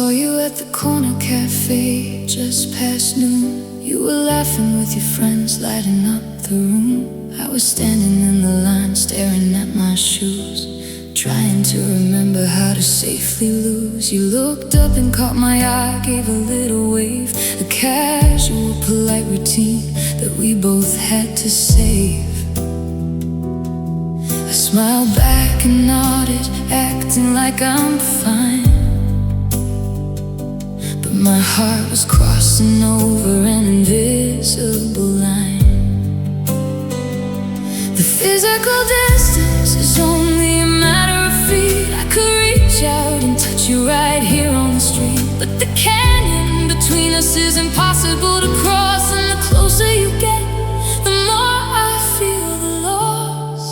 saw you at the corner cafe just past noon. You were laughing with your friends, lighting up the room. I was standing in the line, staring at my shoes, trying to remember how to safely lose. You looked up and caught my eye, gave a little wave, a casual, polite routine that we both had to save. I smiled back and nodded, acting like I'm fine, but my heart was crossing over an invisible line. The physical distance is only a matter of feet. I could reach out and touch you right here on the street, but the canyon between us is impossible to cross. And the closer you get, the more I feel the loss.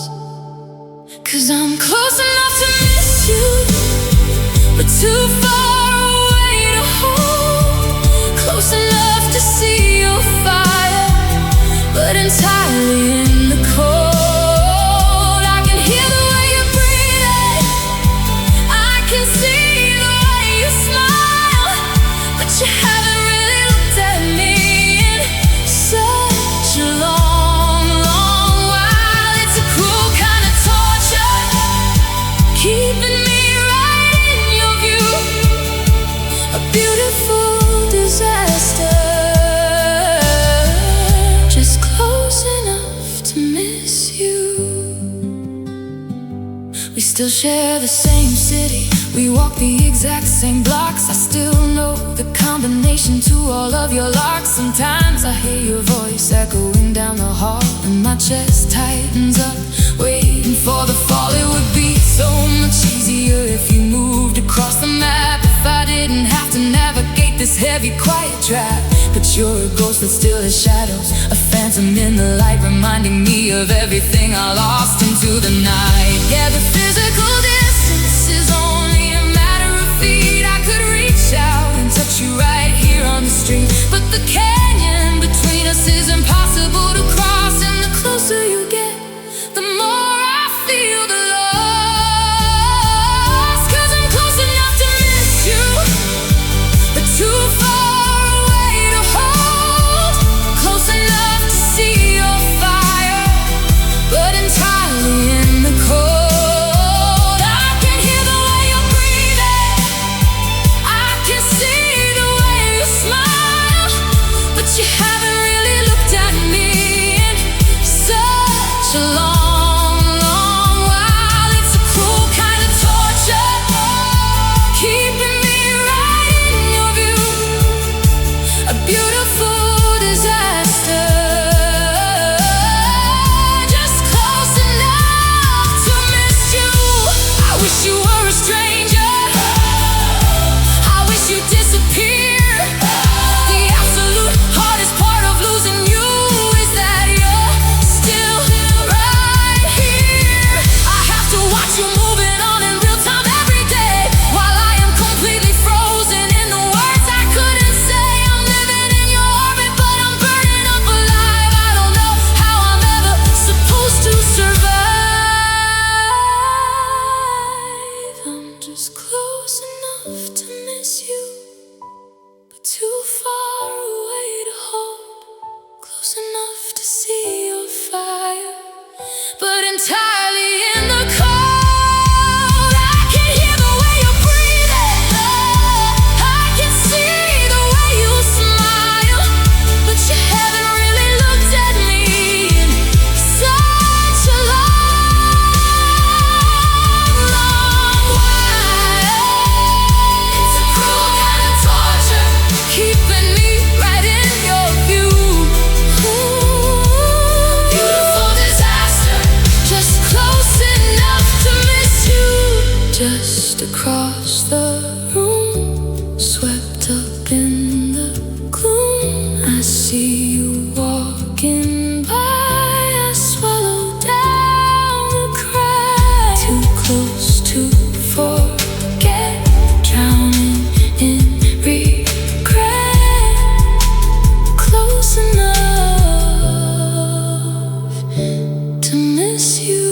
'Cause I'm close enough to miss you, but too far away to hold. Close enough to see your fire, but entirely in the cold. We still share the same city, we walk the exact same blocks. I still know the combination to all of your locks. Sometimes I hear your voice echoing down the hall, and my chest tightens up, waiting for the fall. It would be so much easier if you moved across the map, if I didn't have to navigate this heavy, quiet trap. But you're a ghost that still has shadows, a phantom in the light, reminding me of everything I lost into the night. Yeah, the physical distance is only a matter of feet. I could reach out and touch you right here on the street, but the canyon between us is impossible to cross. And the closer you get, the more I feel the loss. 'Cause I'm close enough to miss you, but too far away to hold. Close enough to see your fire, but entirely in the cold. I can hear the way you're breathing, I can see the way you smile, but you haven't really looked at me in such a long, long while. It's a cruel kind of torture, keeping me right in your view, a beautiful disaster. Just close enough to miss you. I wish you were a stranger, I wish you'd disappear. The absolute hardest part of losing you is that you're still right here. I have to watch you moving on in real time every day, while I am completely frozen in the words I couldn't say. I'm living in your orbit, but I'm burning up alive. I don't know how I'm ever supposed to survive. I'm just close enough to miss you, but too far away to hold. Close enough to see your fire, but entirely in the cold. I can hear the way you're breathing, I can see the way you smile, but you haven't really looked at me in such a long, long while. It's a cruel kind of torture, keeping me right in your view. Beautiful disaster, just close enough to miss you. Just across the room, swept up in the gloom, I see you walking by. I swallow down the cry, too close to forget, drowning in regret. Close enough to miss you.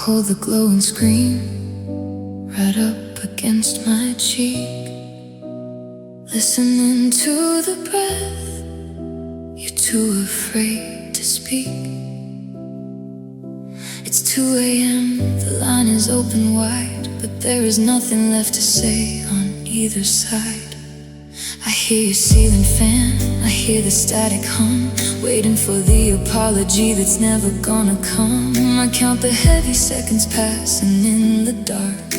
hold the glow and scream right up against my cheek, listening to the breath. You're too afraid to speak. It's 2 a.m., the line is open wide, but there is nothing left to say on either side. I hear your ceiling fan, I hear the static hum, waiting for the apology that's never gonna come. I count the heavy seconds passing in the dark,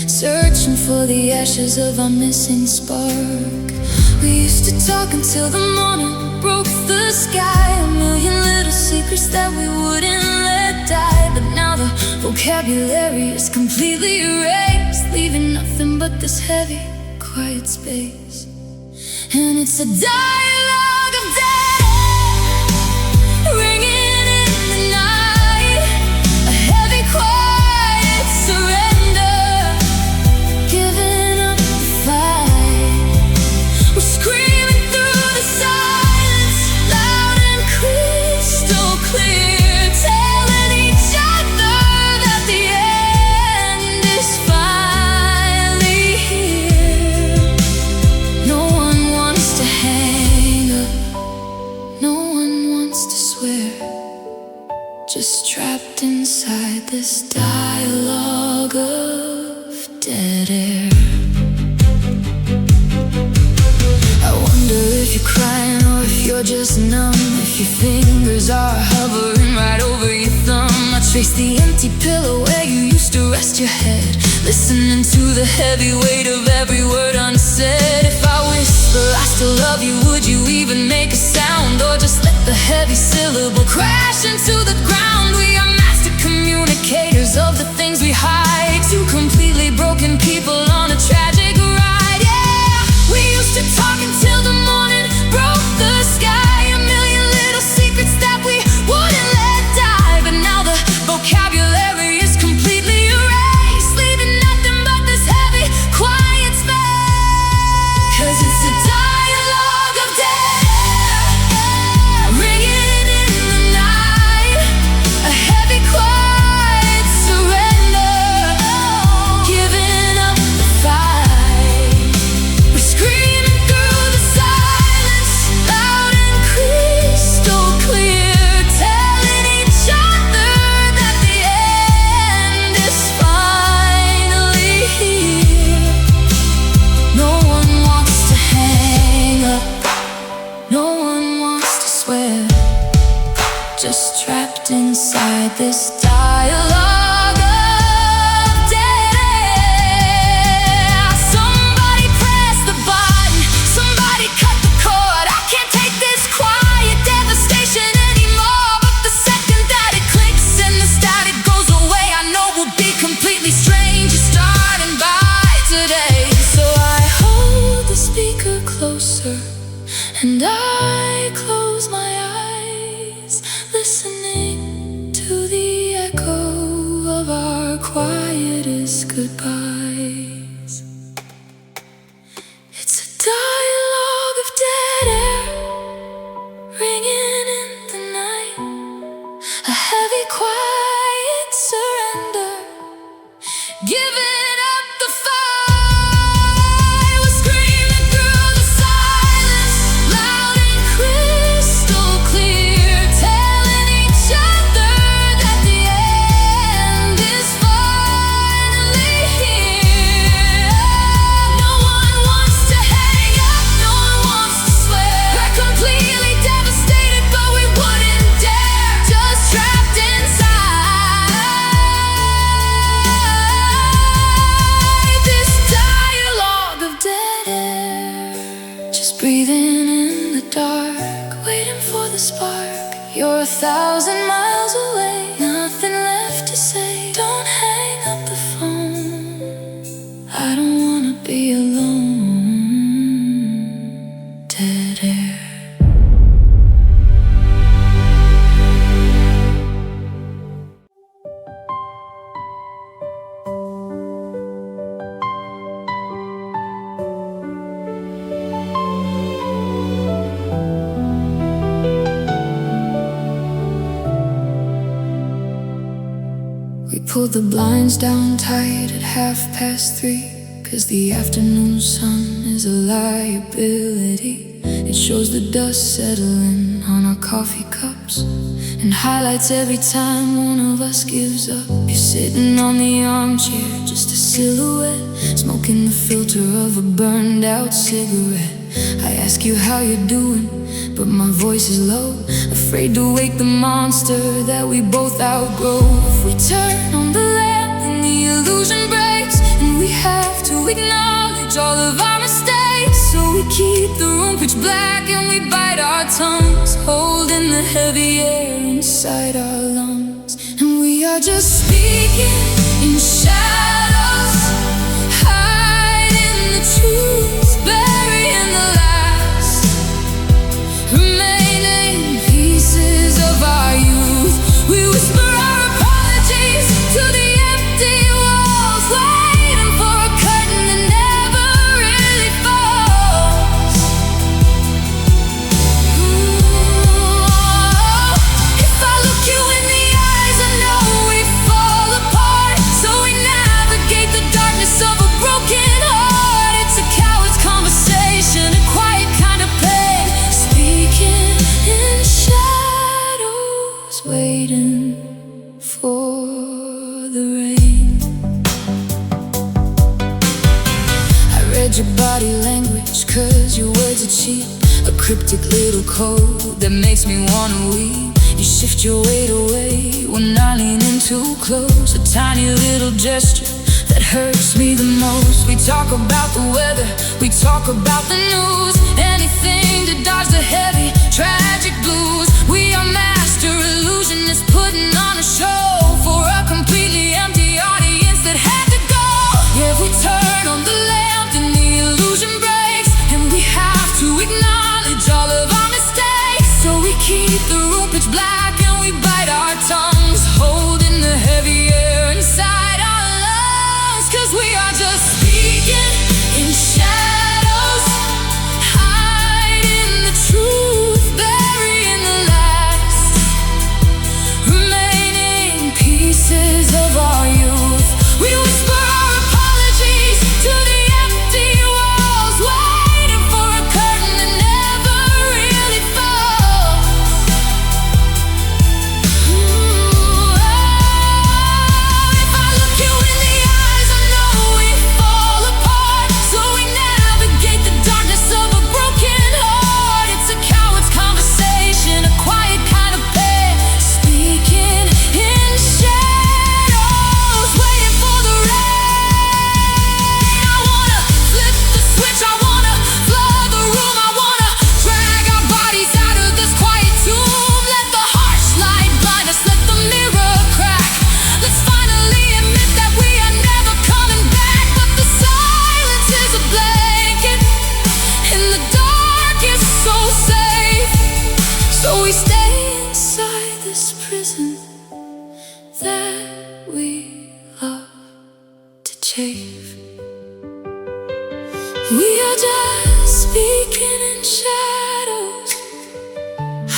searching for the ashes of our missing spark. We used to talk until the morning broke the sky, a million little secrets that we wouldn't let die. But now the vocabulary is completely erased, leaving nothing but this heavy, quiet space. And it's a dialogue of death, ringing in the night, a heavy, quiet surrender, giving up the fight. We're screaming through the silence, loud and crystal clear, telling each other that the end is finally here. No one wants to hang up, no one wants to swear, just trapped inside this dialogue of dead air. I wonder if you're crying or if you're just numb, if your fingers are hovering right over your thumb. I trace the empty pillow where you used to rest your head, listening to the heavy weight of every word unsaid. If I whisper I still love you, would you even make a sound, or just let the heavy syllable crash into the ground? We are master communicators of the things we hide, two completely broken people on a tragic ride. Yeah, we used to talk until the morning broke the sky, a million little secrets that we wouldn't let die. But now the vocabulary is completely erased, leaving nothing but this heavy, quiet space. 'Cause it's a dialogue of death, ringing in the night, a heavy, quiet surrender, giving up the fight. We're screaming through the silence, loud and crystal clear, telling each other that the end is finally here. No one wants to hang up, no one wants to swear, just trapped inside this dialogue of dead air. Somebody press the button, somebody cut the cord. I can't take this quiet devastation anymore. But the second that it clicks and the static goes away, I know we'll be completely strangers starting by today. So I hold the speaker closer and I close my eyes, listening to the echo of our quietest goodbyes. It's a dialogue of dead air, ringing in the night, a heavy, quiet surrender, giving up the fight. We're screaming through the silence, loud and crystal clear, telling each other that the end is finally here. No one wants to hang up, no one wants to swear. We're completely devastated, but we wouldn't dare, just trapped inside this dialogue of dead air. Just breathing in the dark, waiting for the spark. You're 1,000 miles away, nothing left to say. Don't hang up the phone, I don't wanna be alone. Dead air. We pulled the blinds down tight at 3:30, 'cause the afternoon sun is a liability. It shows the dust settling on our coffee cups and highlights every time one of us gives up. You're sitting on the armchair, just a silhouette, smoking the filter of a burned out cigarette. I ask you how you're doing, but my voice is low, afraid to wake the monster that we both outgrow. If we turn on the lamp, then the illusion breaks, and we have to acknowledge all of our mistakes. So we keep the room pitch black and we bite our tongues, holding the heavy air inside our lungs. And we are just speaking in shadows, hiding the truth, burying the last remaining pieces of our youth. We whisper our apologies to the empty walls, waiting for a curtain that never really falls. If I look you in the eyes, I know we fall apart. So we navigate the darkness of a broken heart. It's a coward's conversation, a quiet kind of pain, speaking in shadows, waiting for the rain. I read your body language, 'cause your words are cheap, a cryptic little code that makes me wanna weep. You shift your weight away when I lean in too close, a tiny little gesture that hurts me the most. We talk about the weather, we talk about the news, anything to dodge the heavy, tragic blues. We are master illusionists, putting on a show for a completely empty audience that had to go. Yeah, we turn on the lamp and the illusion breaks, and we have to acknowledge all of our mistakes. So we keep the room pitch black and we bite our tongues, holding the heavy air inside our lungs. 'Cause we are just speaking in shadows, hiding the truth, burying the last remaining pieces of our youth. We whisper our apologies to the empty walls, waiting for a curtain that never really falls. If I look you in the eyes, I know we fall apart. So we navigate the darkness of a broken heart. It's a coward's conversation, a quiet kind of pain, speaking in shadows, waiting for the rain. I wanna flip the switch, I wanna flood the room, I wanna drag our bodies out of this quiet tomb. Let the harsh light blind us, let the mirror crack. Let's finally admit that we are never coming back. But the silence is a blanket, and the dark is so safe. So we stay inside this prison that we love to chafe. We are just speaking in shadows,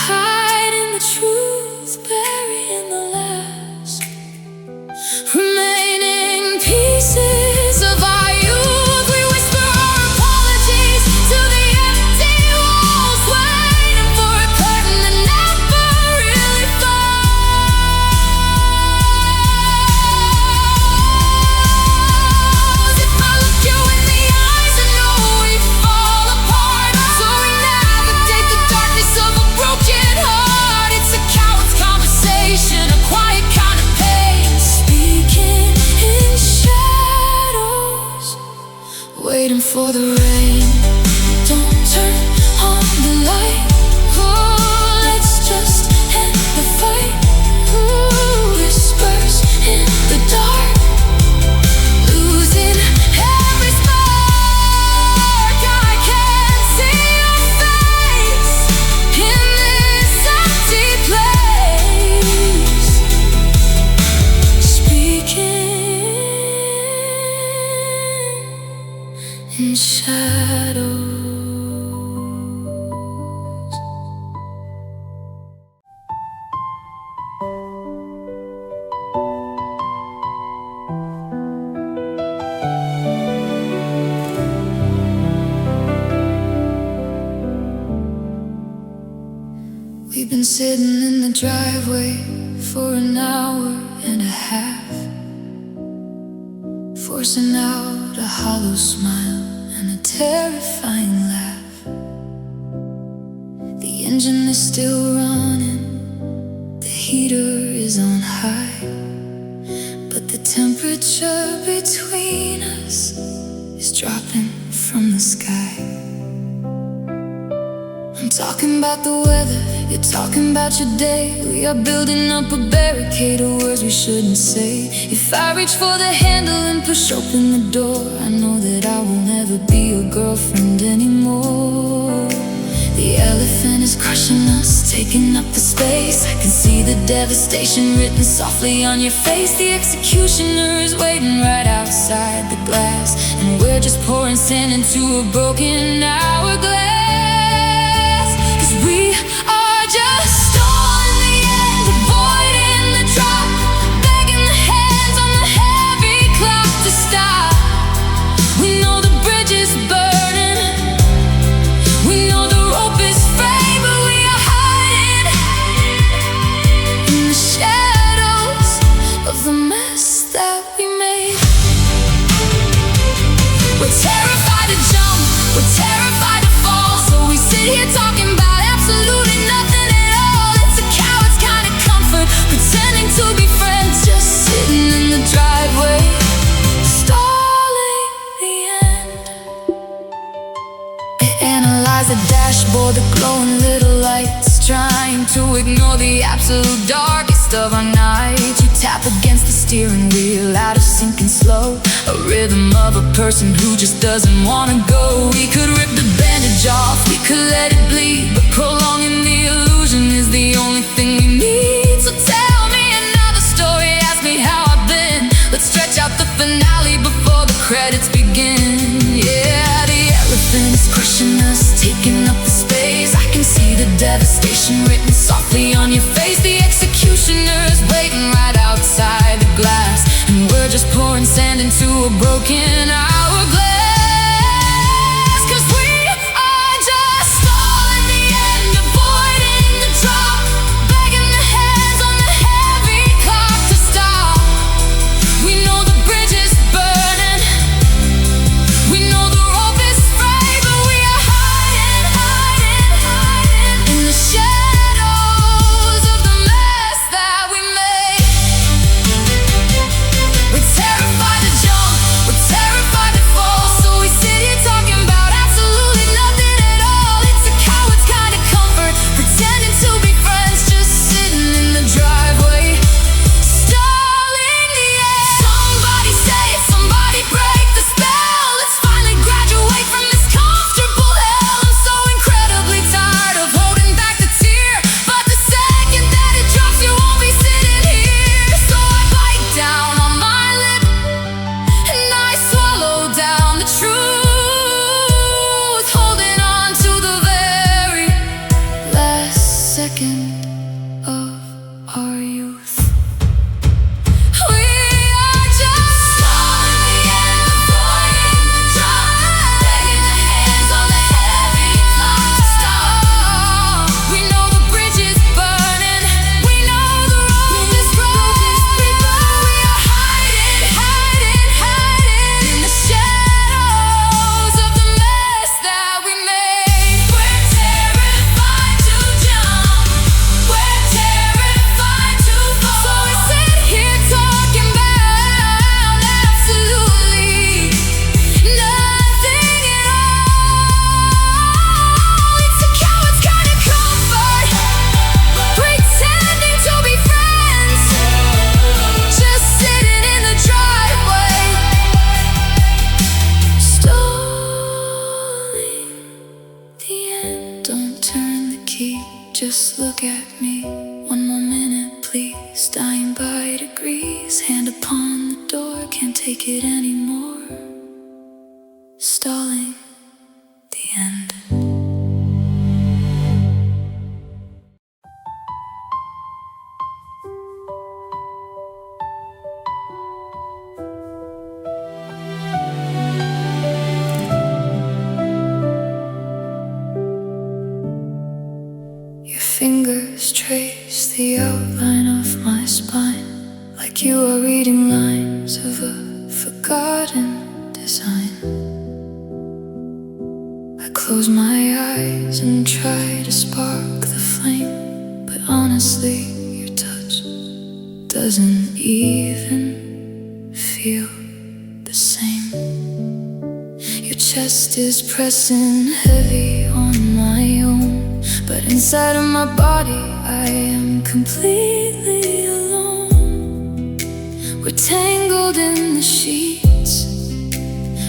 hiding the truth, burying the last remaining pieces of our youth. We whisper our apologies to the empty walls, waiting for a curtain that never really falls. If I look you in the eyes, I know we fall apart. So we navigate the darkness of a broken heart. It's a coward's conversation, a quiet kind of pain, speaking in shadows, waiting for the rain. Don't turn on the light, oh, let's just end the fight. Ooh, whispers in the dark, losing every spark. I can't see your face in this empty place, speaking in shadows. for an hour and a half, forcing out a hollow smile and a terrifying laugh. The engine is still running, the heater is on high, but the temperature between us is dropping from the sky. I'm talking about the weather, you're talking about your day. We are building up a barricade of words we shouldn't say. If I reach for the handle and push open the door, I know that I will never be your girlfriend anymore. The elephant is crushing us, taking up the space. I can see the devastation written softly on your face. The executioner is waiting right outside the glass, and we're just pouring sand into a broken hourglass. We are just stalling the end, avoiding the drop, begging the hands on the heavy clock to stop. We know the bridge is burning, we know the rope is frayed, but we are hiding in the shadows of the mess that we made. We're terrified to jump, we're terrified to fall, so we sit here talking about absolutely nothing at all. It's a coward's kind of comfort, pretending to be friends, just sitting in the driveway, stalling the end. I analyze the dashboard, the glowing little lights, trying to ignore the absolute darkest of our nights. You tap against the steering wheel, out of sync and slow, a rhythm of a person who just doesn't wanna go. We could rip the bandage off, we could let it bleed, but prolonging the illusion is the only thing we need. So tell me another story, ask me how I've been. Let's stretch out the finale before the credits begin. Yeah, the elephant is crushing us, taking up the space. I can see the devastation written softly on your face. The executioner is waiting right outside the glass, and we're just pouring sand into a broken hourglass. Just look at me, one more minute please. Dying by degrees, hand upon the door, can't take it anymore. Stalling the end. Fingers trace the outline of my garden design. I close my eyes and try to spark the flame, but honestly, your touch doesn't even feel the same. Your chest is pressing heavy on my own, but inside of my body I am completely alone. We're tangled in the sheets,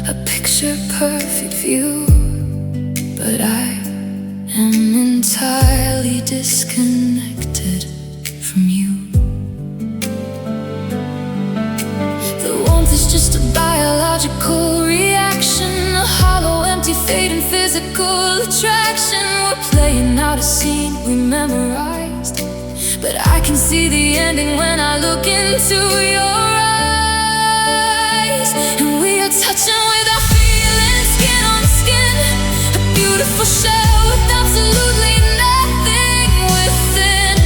a picture-perfect view, but I am entirely disconnected from you. The warmth is just a biological reaction, a hollow, empty, fading physical attraction. We're playing out a scene we memorized, but I can see the ending when I look into your eyes. And we are touching without feeling, skin on skin, a beautiful shell with absolutely nothing within.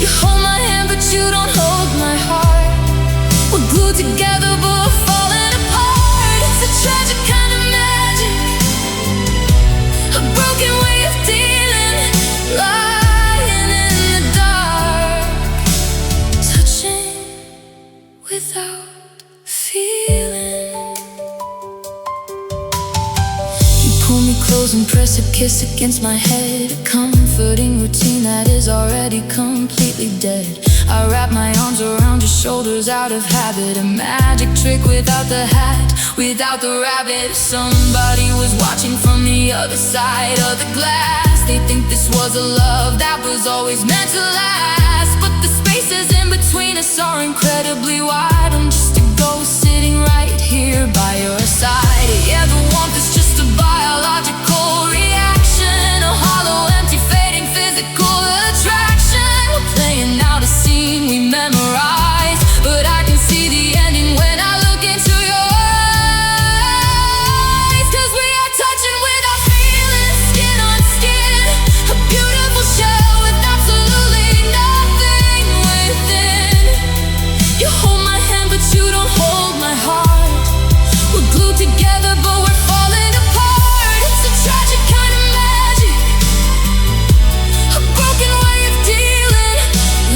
You hold my hand but you don't hold my heart. We're glued together but we're falling apart. It's a tragic kind of magic, a broken way of dealing, lying in the dark, touching without feeling. You pull me close and press a kiss against my head, a comforting routine that is already completely dead. I wrap my arms around your shoulders out of habit, a magic trick without the hat, without the rabbit. If somebody was watching from the other side of the glass, they think this was a love that was always meant to last. But the spaces in between us are incredibly wide. I'm just a ghost sitting right here by your side. Yeah, the warmth is just a biological reaction, a hollow, empty, fading physical attraction. We're playing out a scene we memorize, but I can see the ending when I look into your eyes. 'Cause we are touching without feeling, skin on skin, a beautiful shell with absolutely nothing within. You hold my hand but you don't hold my heart. We're glued together but we're falling apart. It's a tragic kind of magic, a broken way of dealing,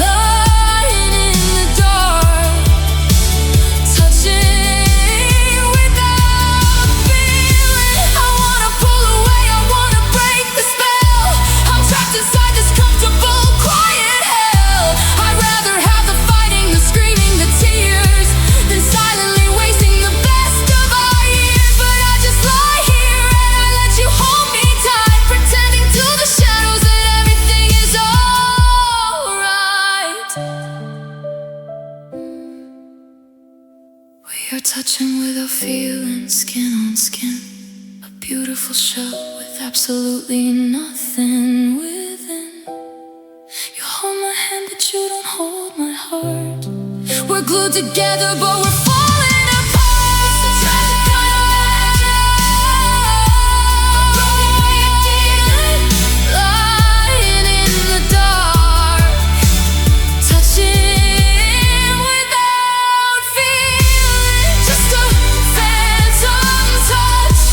lying in the dark, touching without feeling. I wanna pull away, I wanna break the spell. I'm trapped inside this comfortable, quiet hell. I'd rather have the fighting, the screaming, the tears, than silently wasting the best of our years. But I just lie here and I let you hold me tight, pretending to the shadows that everything is alright. We are touching without feeling, skin on skin, a beautiful shell with absolutely nothing within. You hold my hand but you don't hold my heart. We're glued together but we're falling apart. It's a tragic kind of magic, a broken way of dealing, lying in the dark, touching without feeling. Just a phantom touch,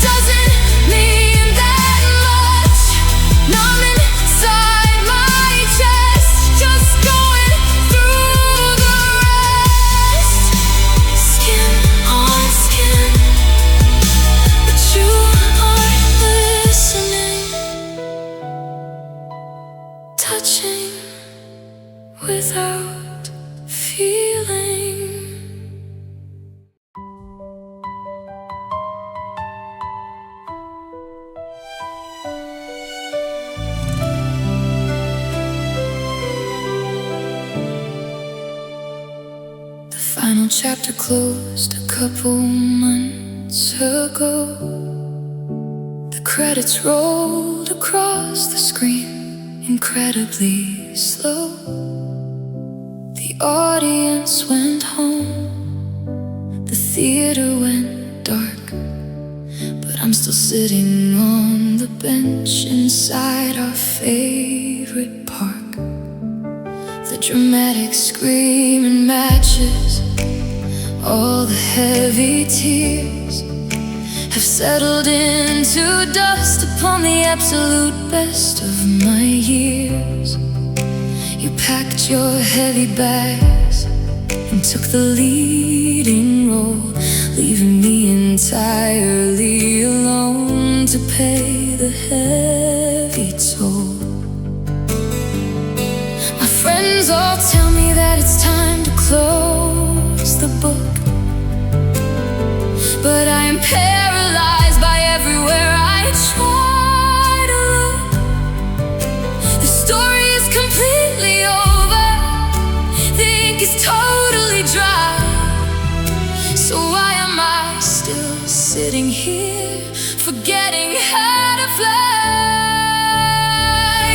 doesn't mean that much. Numb inside my chest, just going through the rest. Skin on skin, but you aren't listening. Touching without feeling. The final chapter closed a couple months ago. The credits rolled across the screen, incredibly slow. The audience went home, the theater went dark, but I'm still sitting on the bench inside our favorite park. The dramatic screaming matches All the heavy tears have settled into dust upon the absolute best of my years. You packed your heavy bags and took the leading role, leaving me entirely alone to pay the heavy toll. My friends all tell me that it's time to close the book, but I am paralyzed by everywhere I try to look. The story is completely over, the ink is totally dry. So why am I still sitting here, forgetting how to fly?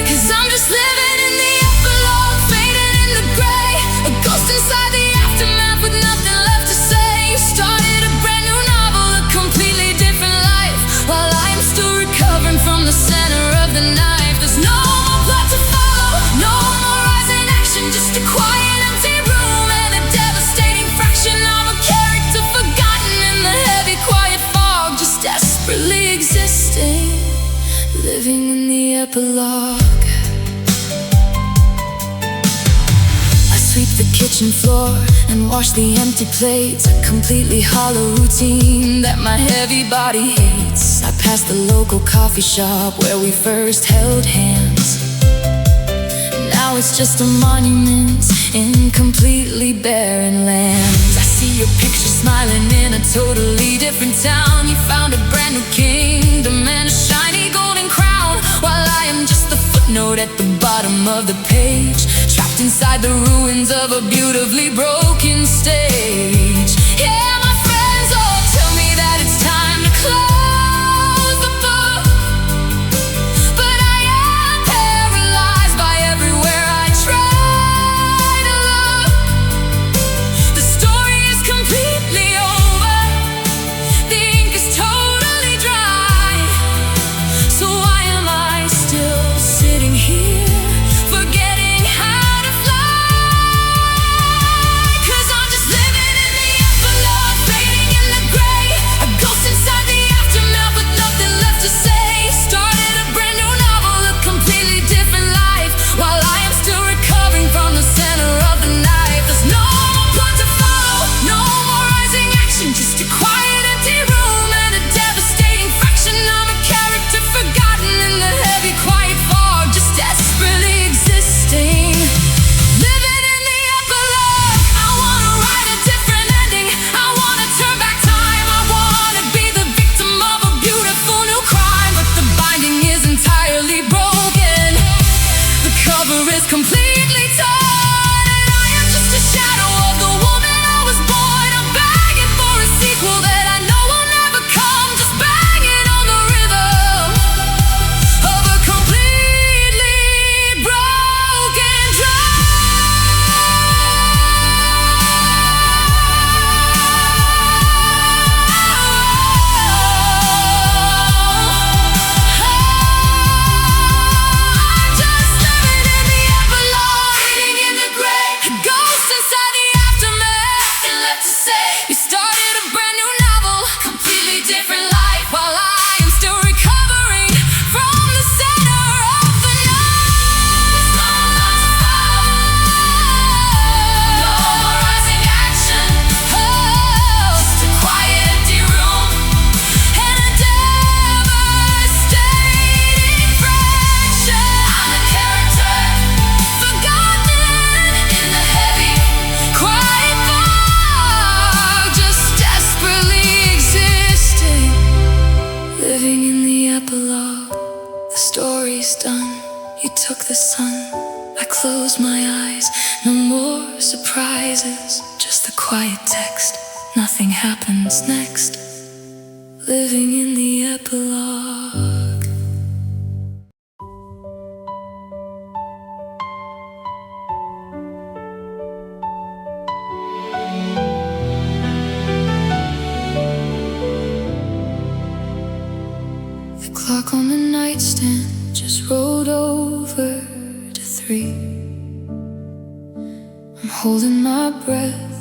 'Cause I'm just living in the epilogue, fading in the gray, a ghost inside the aftermath with nothing left to say. You started a brand new novel, a completely different life, while I am still recovering from the center of the knife. There's no more plot to follow, no more rising action, just a quiet empty room and a devastating fraction of a character forgotten in the heavy quiet fog, just desperately existing, living in the epilogue. Sweep the kitchen floor and wash the empty plates, a completely hollow routine that my heavy body hates. I pass the local coffee shop where we first held hands. Now it's just a monument in completely barren lands. I see your picture smiling in a totally different town. You found a brand new kingdom and a shiny golden crown, while I am just the footnote at the bottom of the page, trapped inside the ruins of a beautifully broken stage. Yeah, my friends all tell me that it's time to close the book, but I am paralyzed by everywhere I try to look. The story is completely over, the ink is totally dry. So why am I still sitting here, forgetting how to fly? 'Cause I'm just living in the epilogue, fading in the gray, a ghost inside the aftermath with nothing left to say. Started a brand new novel, a completely different life, while I am still recovering from the center of the knife. There's no more plot to follow, no more rising action, just a quiet empty room and a devastating fraction of a character forgotten in the heavy quiet fog, just desperately existing, living in the epilogue. I wanna write a different ending, I wanna turn back time, I wanna be the victim of a beautiful new crime, but the binding is entirely broken, the cover is completely torn, and I am just a shadow of the woman I was born. I'm begging for a sequel that I know will never come, just banging on the rhythm of a completely broken drum. I'm just living in the epilogue, fading in the gray, a ghost inside the aftermath, nothing left to say. You started a brand new novel, completely different life, while I am still recovering from the center of the night. No more rising action, just a quiet empty room and a devastating fraction. I'm a character forgotten in the heavy quiet fog, just desperately existing, living in the epilogue. The story's done, you took the sun, I close my eyes, no more surprises, just the quiet text, nothing happens next, living in the epilogue. The clock on the nightstand just rolled over to 3. I'm holding my breath,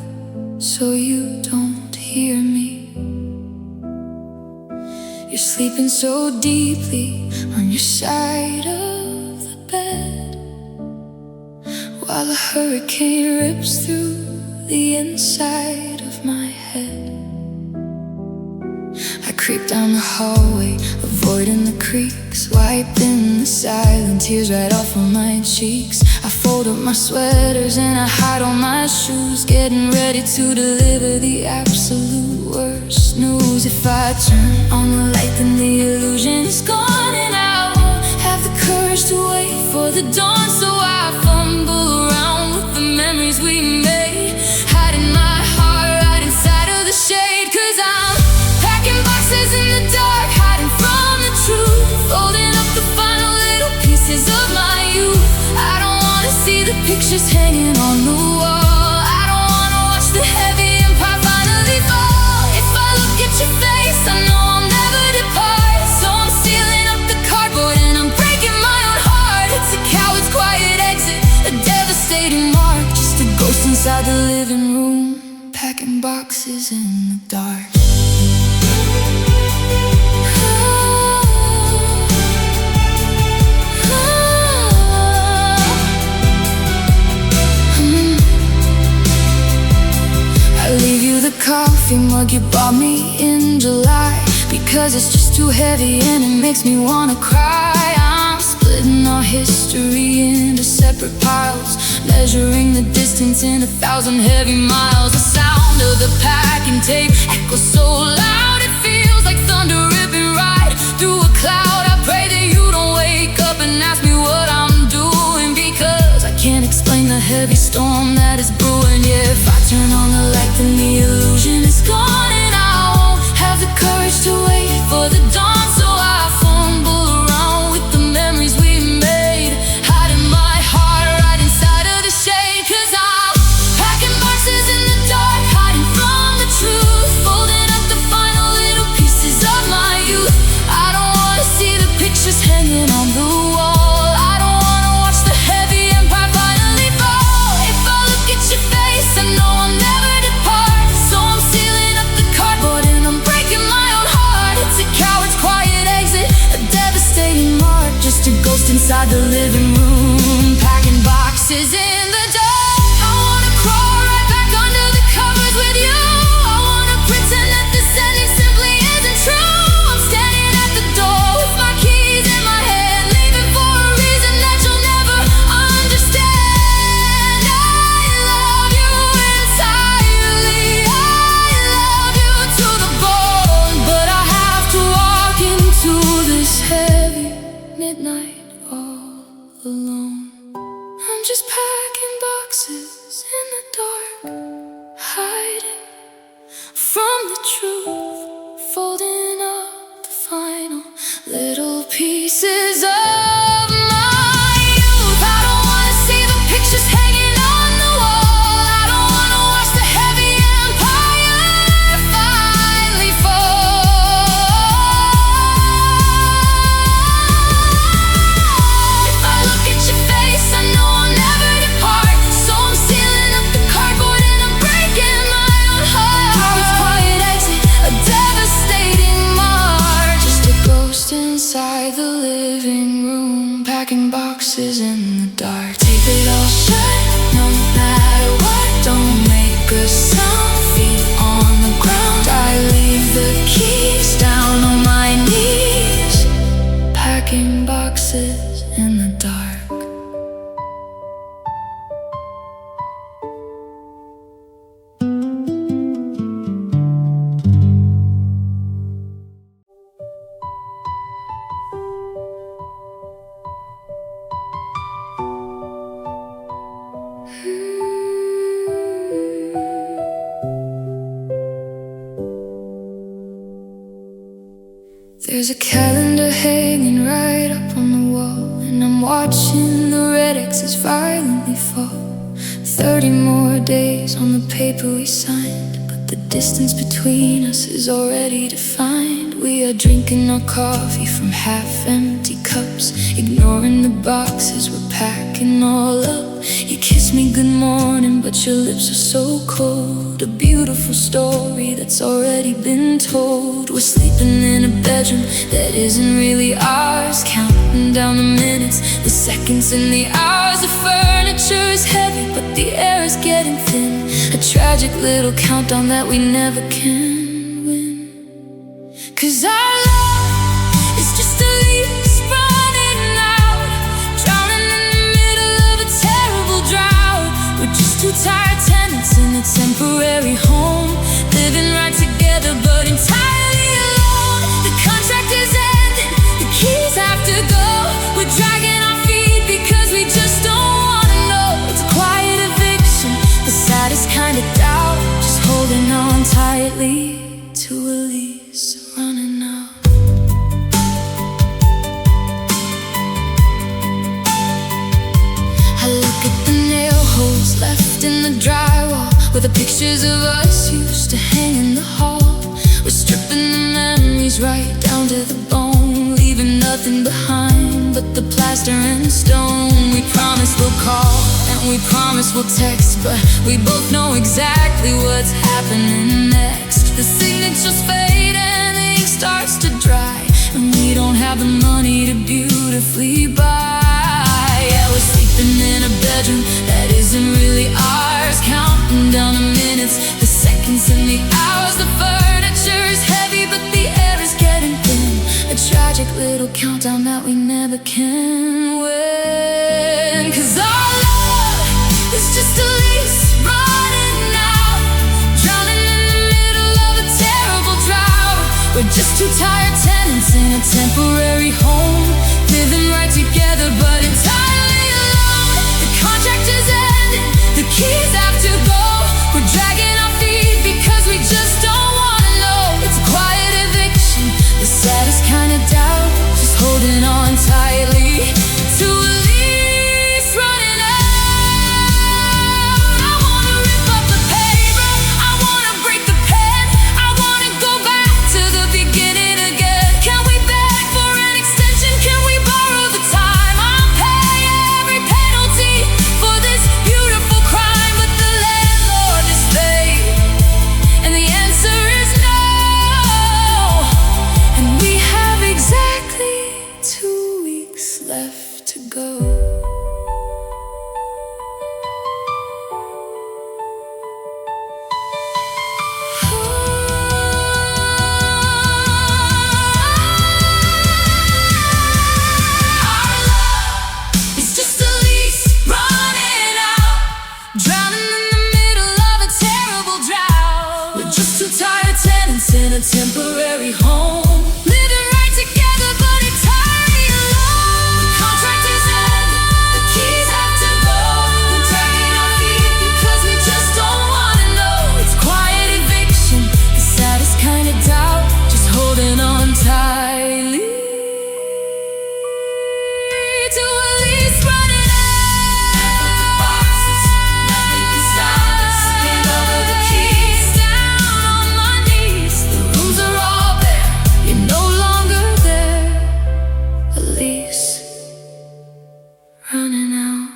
so you don't hear me. You're sleeping so deeply on your side of the bed, while a hurricane rips through the inside of my head. I creep down the hallway, avoiding the creaks, wiping the silent tears right off of my cheeks. I fold up my sweaters and I hide all my shoes, getting ready to deliver the absolute worst news. If I turn on the light, then the illusion is gone, and I won't have the courage to wait for the dawn. So I fumble around with the memories we made, hiding my heart right inside of the shade. 'Cause I'm packing boxes in the dark, hiding from the truth, folding up the final little pieces of my youth. I don't wanna see the pictures hanging on the wall. I don't wanna watch the heavy empire finally fall. If I look at your face, I know I'll never depart. So I'm sealing up the cardboard and I'm breaking my own heart. It's a coward's quiet exit, a devastating mark, just a ghost inside the living room, packing boxes in the dark. I leave you the coffee mug you bought me in July, because it's just too heavy and it makes me wanna cry. I'm splitting our history into separate piles, measuring the distance in 1,000 heavy miles. The sound of the packing tape echoes so loud, it feels like thunder ripping right through a cloud. I pray that you don't wake up and ask me what I'm doing, because I can't explain the heavy storm that is brewing. Yeah, if I turn on the light, then the illusion is gone, and I won't have the courage to wait for the dawn. So I fumble around with the memories we made, hiding my heart right inside of the shade. 'Cause I'm packing boxes in the dark, hiding from the truth, folding up the final little pieces of my youth. I don't wanna see the pictures hanging on the wall. I don't wanna watch the heavy empire finally fall. If I look at your face, I know I'll never depart. So I'm sealing up the cardboard and I'm breaking my own heart. It's a coward's quiet exit, a devastating mark, just a ghost inside the living room, packing boxes in the dark. I wanna crawl right back under the covers with you. I wanna pretend that this ending simply isn't true. I'm standing at the door with my keys in my hand, leaving for a reason that you'll never understand. I love you entirely, I love you to the bone, but I have to walk into this heavy midnight all alone. I'm just packing boxes in the dark, hiding from the truth, folding up the final little pieces of my youth. I don't wanna see the pictures hanging on the wall. I don't wanna watch the heavy empire finally fall. If I look at your face, I know I'll never depart. So I'm sealing up the cardboard and I'm breaking my own heart. Coward's quiet exit, a devastating mark, just a ghost inside the living room, packing boxes in the dark. Tape it all shut, no matter what, don't make a sound. Feet on the ground, I leave the keys down on my knees, packing boxes in the dark. There's a calendar hanging right up on the wall, and I'm watching the red X's violently fall. 30 more days on the paper we signed, but the distance between us is already defined. We are drinking our coffee from half-empty cups, ignoring the boxes we're packing all up. You kiss me good morning, but your lips are so cold. A beautiful story that's already been told. We're sleeping in a bedroom that isn't really ours, counting down the minutes, the seconds and the hours. The furniture is heavy, but the air is getting thin. A tragic little countdown that we never can win. 'Cause our love is just a lease running out, drowning in the middle of a terrible drought. We're just two tired tenants in a temporary home, living right together but entirely alone. The contract is ending, the keys have to go. We're dragging our feet because we just don't wanna know. It's a quiet eviction, the saddest kind of doubt, just holding on tightly to a lease running out. I look at the nail holes left in the drywall, where the pictures of us used to hang in the hall. We're stripping the memories right down to the bone, leaving nothing behind but the plaster and stone. We promise we'll call and we promise we'll text, but we both know exactly what's happening next. The signatures fade and the ink starts to dry, and we don't have the money to beautifully buy. Yeah, we're sleeping in a bedroom that isn't really ours, counting down the minutes, the seconds and the hours. The furniture is heavy, but the air is getting thin. A tragic little countdown that we never can win. 'Cause our love is just a lease running out, drowning in the middle of a terrible drought. We're just two tired tenants in a temporary home, living right together but entirely alone. The contract is ending, the keys have to go. We're dragging our feet because we just don't wanna know. It's a quiet eviction, the saddest kind of doubt, just holding on tightly to a lease running out. I wanna rip up the paper, I wanna break the pen, I wanna go back to the beginning again. Can we beg for an extension? Can we borrow the time? I'll pay every penalty for this beautiful crime. But the landlord is fake, and the answer is no. And we have exactly 2 weeks left to go. Our love is just a lease running out, drowning in the middle of a terrible drought. We're just two tired tenants in a temporary home, living right together but entirely alone. The contract is ending, the keys have to go. We're dragging our feet because we just don't wanna know. It's quiet eviction, the saddest kind of doubt, just holding on tightly to a lease running out. Nothing can stop us. Hand over the keys, down on my knees. The rooms are all bare, you're no longer there. A lease running out.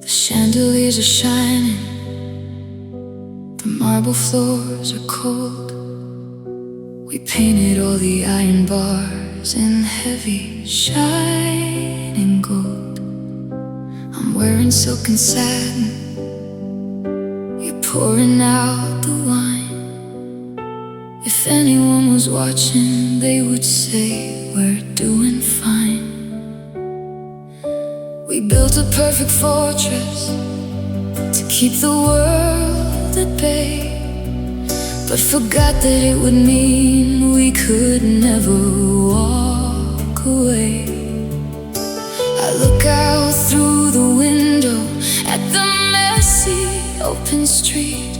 The chandeliers are shining, the marble floors are cold. We painted all the iron bars in heavy shining gold. I'm wearing silk and satin, you're pouring out the wine. If anyone was watching, they would say we're doing fine. We built a perfect fortress to keep the world at bay, but forgot that it would mean we could never walk away. I look out through the window at the messy open street,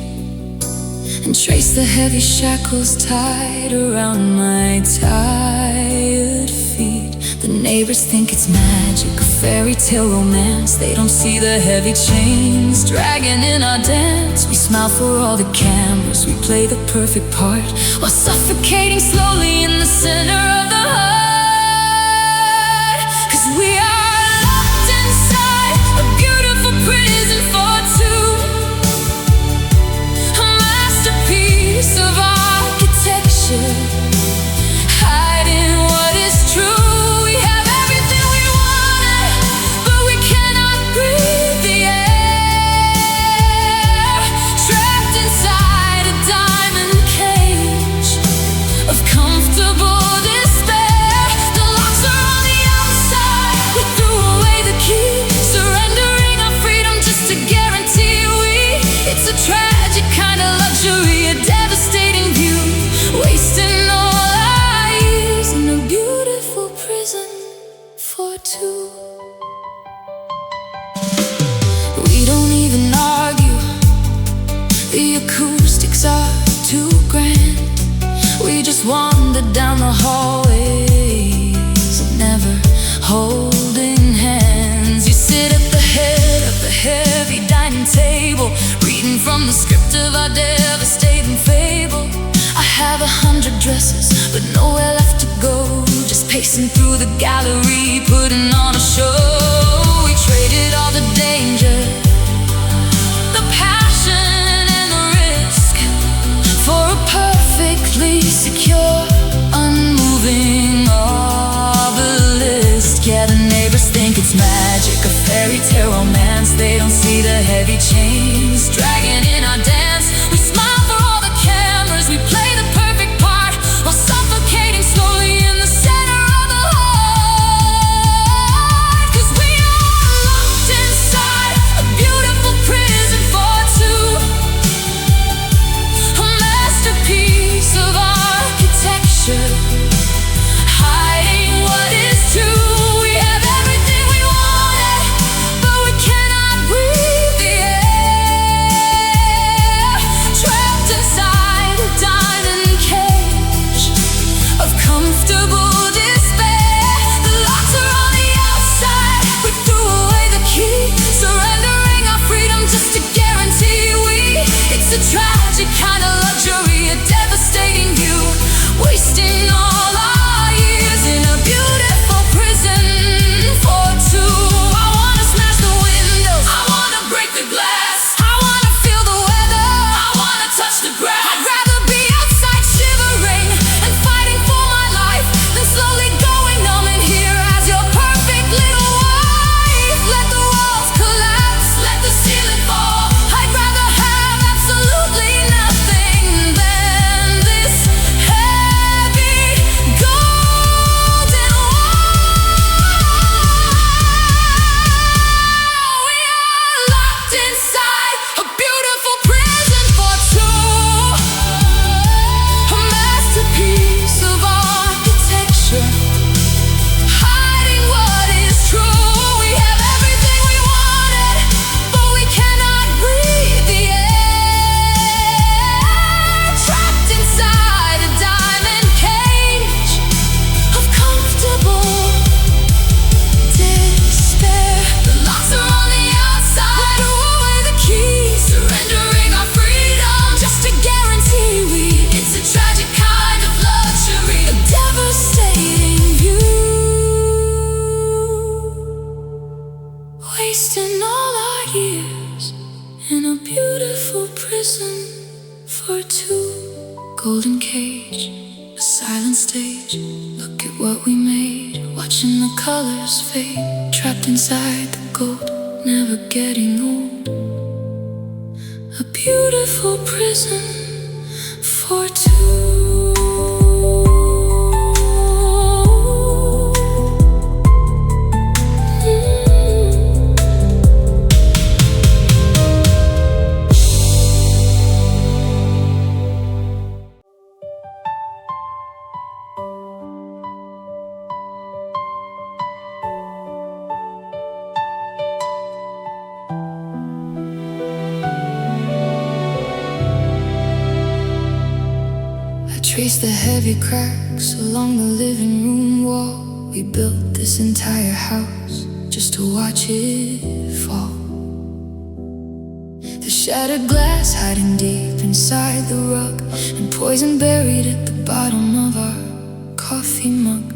and trace the heavy shackles tied around my tired feet. The neighbors think it's magic, a fairy tale romance. They don't see the heavy chains dragging in our dance. We smile for all the cameras, we play the perfect part, while suffocating slowly in the center of the heart. 'Cause we are locked inside a beautiful prison for two, a masterpiece of architecture, hiding what is true. Tragic kind of luxury, a devastating view, wasting all our years in a beautiful prison for two. We don't even argue, the acoustics are too grand. We just wander down the hallways, never holding hands. You sit at the head of the heavy dining table, reading from the script of our devastating fable. I have 100 dresses, but nowhere left to go, just pacing through the gallery, putting on a show. We traded all the danger, the passion and the risk, for a perfectly secure, unmoving obelisk. Yeah, the neighbors think it's magic, a fairy tale romance. They don't see the heavy chains dragging in our dance. We smile for all the cameras, we play the perfect part, while suffocating slowly in the center of the heart. 'Cause we are locked inside a beautiful prison for two, a masterpiece of architecture, hiding what is true. A tragic kind of luxury, a devastating view, wasting all our years in a beautiful prison for two. I wanna smash the windows, I wanna break the glass, I wanna feel the weather, I wanna touch the grass. I'd rather be outside shivering and fighting for my life than slowly going numb in here as your perfect little wife. Let the walls collapse, let the ceiling fall. I'd rather have absolutely nothing than this heavy golden wall. We are locked inside a beautiful prison for two, a masterpiece of architecture, hiding what is true. We have everything we wanted, but we cannot breathe the air. Trapped inside a diamond cage of comfortable despair. The locks are on the outside, we threw away the keys, surrendering our freedom just to guarantee we. It's a tragic kind of luxury, a devastating view, wasting all our years in a beautiful prison for two. Golden cage, a silent stage. Look at what we made, watching the colors fade. Trapped inside the gold, never getting old. A beautiful prison for two. Trace the heavy cracks along the living room wall. We built this entire house just to watch it fall. The shattered glass hiding deep inside the rug, and poison buried at the bottom of our coffee mug.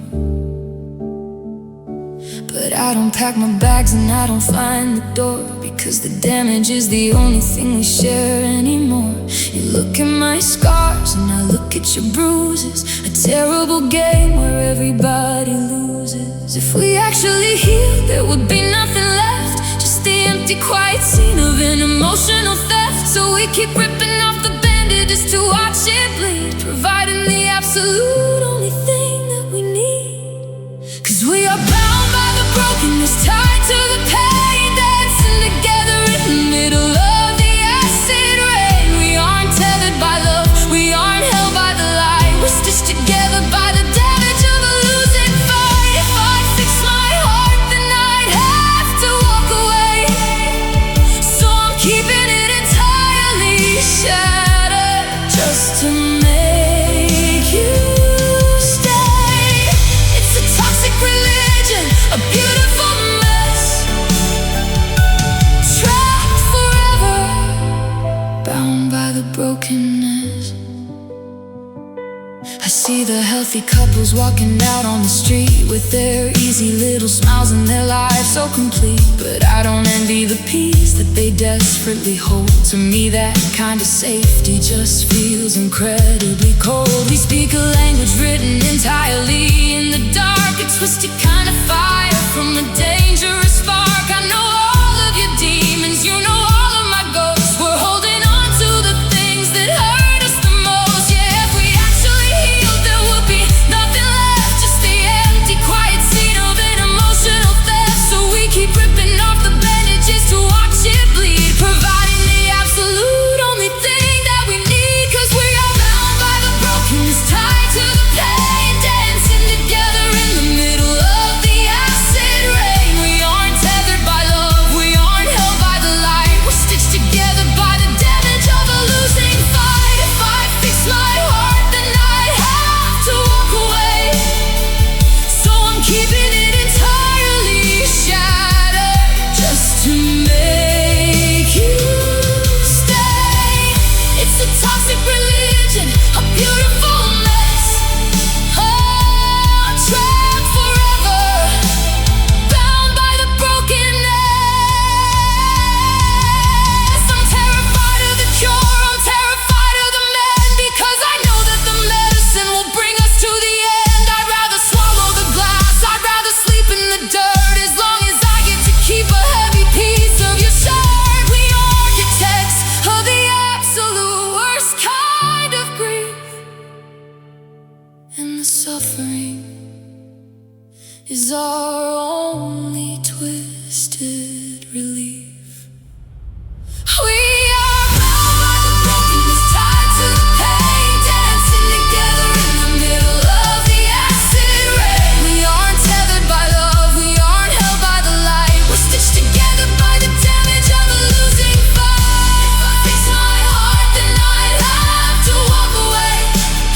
But I don't pack my bags and I don't find the door, because the damage is the only thing we share anymore. You look at my scars and I look at your bruises, a terrible game where everybody loses. If we actually healed, there would be nothing left, just the empty, quiet scene of an emotional theft. So we keep ripping off the bandages to watch it bleed, providing the absolute only thing that we need. 'Cause we are bound by the brokenness, tied to the pain, dancing together in the middle of the acid rain. We aren't tethered by love, we aren't held by the light. We're stitched together by the damage of a losing fight. If I fix my heart, then I'd have to walk away. So I'm keeping it entirely shattered, just to make you stay. It's a toxic religion, a beautiful mess, trapped forever, bound by the brokenness. I see the healthy couples walking out on the street with their easy little smiles and their lives so complete. But I don't envy the peace that they desperately hold. To me that kind of safety just feels incredibly cold. We speak a language written entirely in the dark, a twisted kind of fire from a dangerous spark. I know all of your demons, you know all of my ghosts. We're holding on to the things that hurt us the most. Yeah, if we actually healed, there would be nothing left, just the empty, quiet scene of an emotional theft. So we keep ripping off the bandages to watch it bleed, providing the absolute only thing that we need. 'Cause we are bound by the brokenness, tied to the pain, dancing together in the middle of the acid rain. We aren't tethered by love, we aren't held by the light. We're stitched together by the damage of a losing fight. If I fix my heart, then I'd have to walk away. So I'm keeping it entirely shattered, just to make you stay. It's a toxic religion, a beautiful mess, oh, trapped forever, bound by the brokenness. I'm terrified of the cure, I'm terrified of the mend, because I know that the medicine will bring us to the end. I'd rather swallow the glass, I'd rather sleep in the dirt, as long as I get to keep a heavy piece of your shirt. We are architects of the absolute worst kind of grief, and the suffering is our only twisted relief. We are bound by the brokenness, tied to the pain, dancing together in the middle of the acid rain. We aren't tethered by love, we aren't held by the light. We're stitched together by the damage of a losing fight. If I fix my heart, then I'd have to walk away.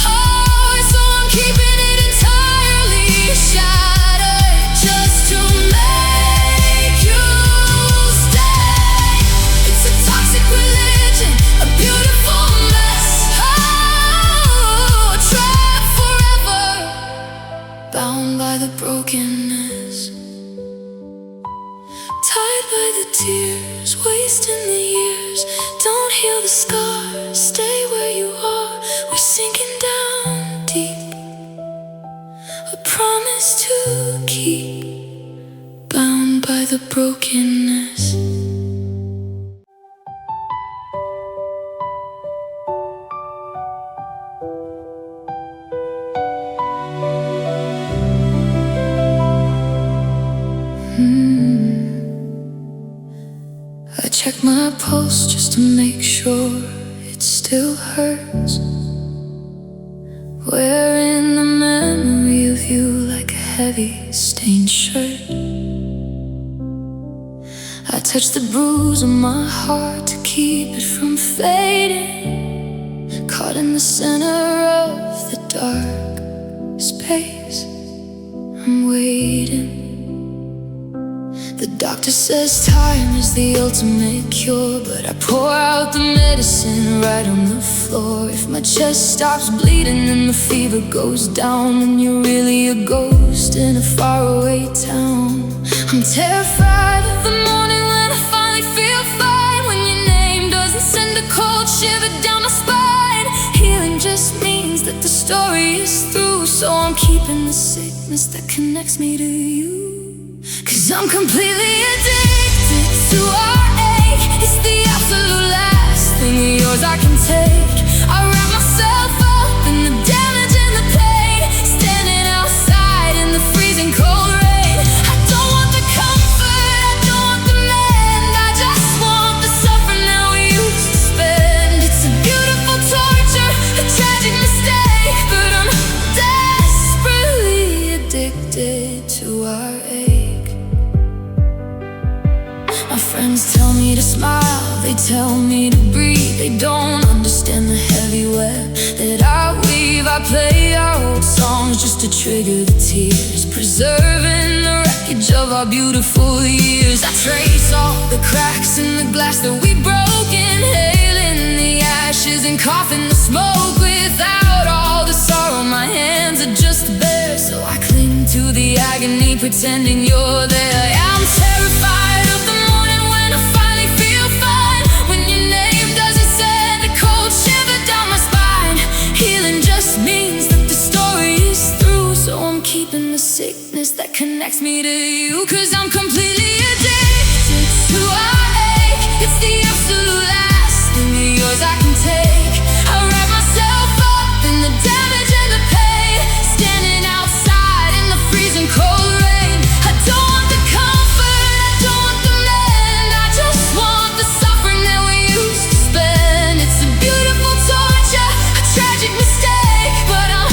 Oh, so I'm keeping it entirely shattered, just to make you stay. It's a toxic religion, a beautiful mess, oh, trapped forever, bound by the brokenness, tied by the tears, wasting the years. Don't heal the scars, stay where you are. We're sinking down deep, a promise to keep, bound by the brokenness. I check my pulse just to make sure it still hurts, wearing the memory of you like a heavy stained shirt. I touch the bruise on my heart to keep it from fading, caught in the center of dark space. I'm waiting. The doctor says time is the ultimate cure, but I pour out the medicine right on the floor. If my chest stops bleeding and the fever goes down, then you're really a ghost in a faraway town. I'm terrified of the morning when I finally feel fine, when your name doesn't send a cold shiver down my spine. Healing just means that the story is through, so I'm keeping the sickness that connects me to you. 'Cause I'm completely addicted to our ache. It's the absolute last thing of yours I can take. I wrap myself up in the damage and the pain, standing outside in the freezing cold rain. I don't want the comfort, I don't want the mend, I just want the suffering that we used to spend. It's a beautiful torture, a tragic mistake, but I'm desperately addicted to our ache. My friends tell me to smile, they tell me to breathe. They don't understand the heavy web that I weave. I play our old songs just to trigger the tears, preserving the wreckage of our beautiful years. I trace all the cracks in the glass that we broke, inhaling the ashes and coughing the smoke. Without all the sorrow, my hands are just bare, so I cling to the agony, pretending you're there. I'm terrified of the morning when I finally feel fine, when your name doesn't send a cold shiver down my spine. Healing just means that the story is through, so I'm keeping the sickness that connects me to you. 'Cause I'm completely addicted to our ache. It's the absolute last thing of yours I can take. I wrap myself up in the damage and the pain, standing outside in the freezing cold rain. I don't want the comfort, I don't want the mend, I just want the suffering that we used to spend. It's a beautiful torture, a tragic mistake, but I'm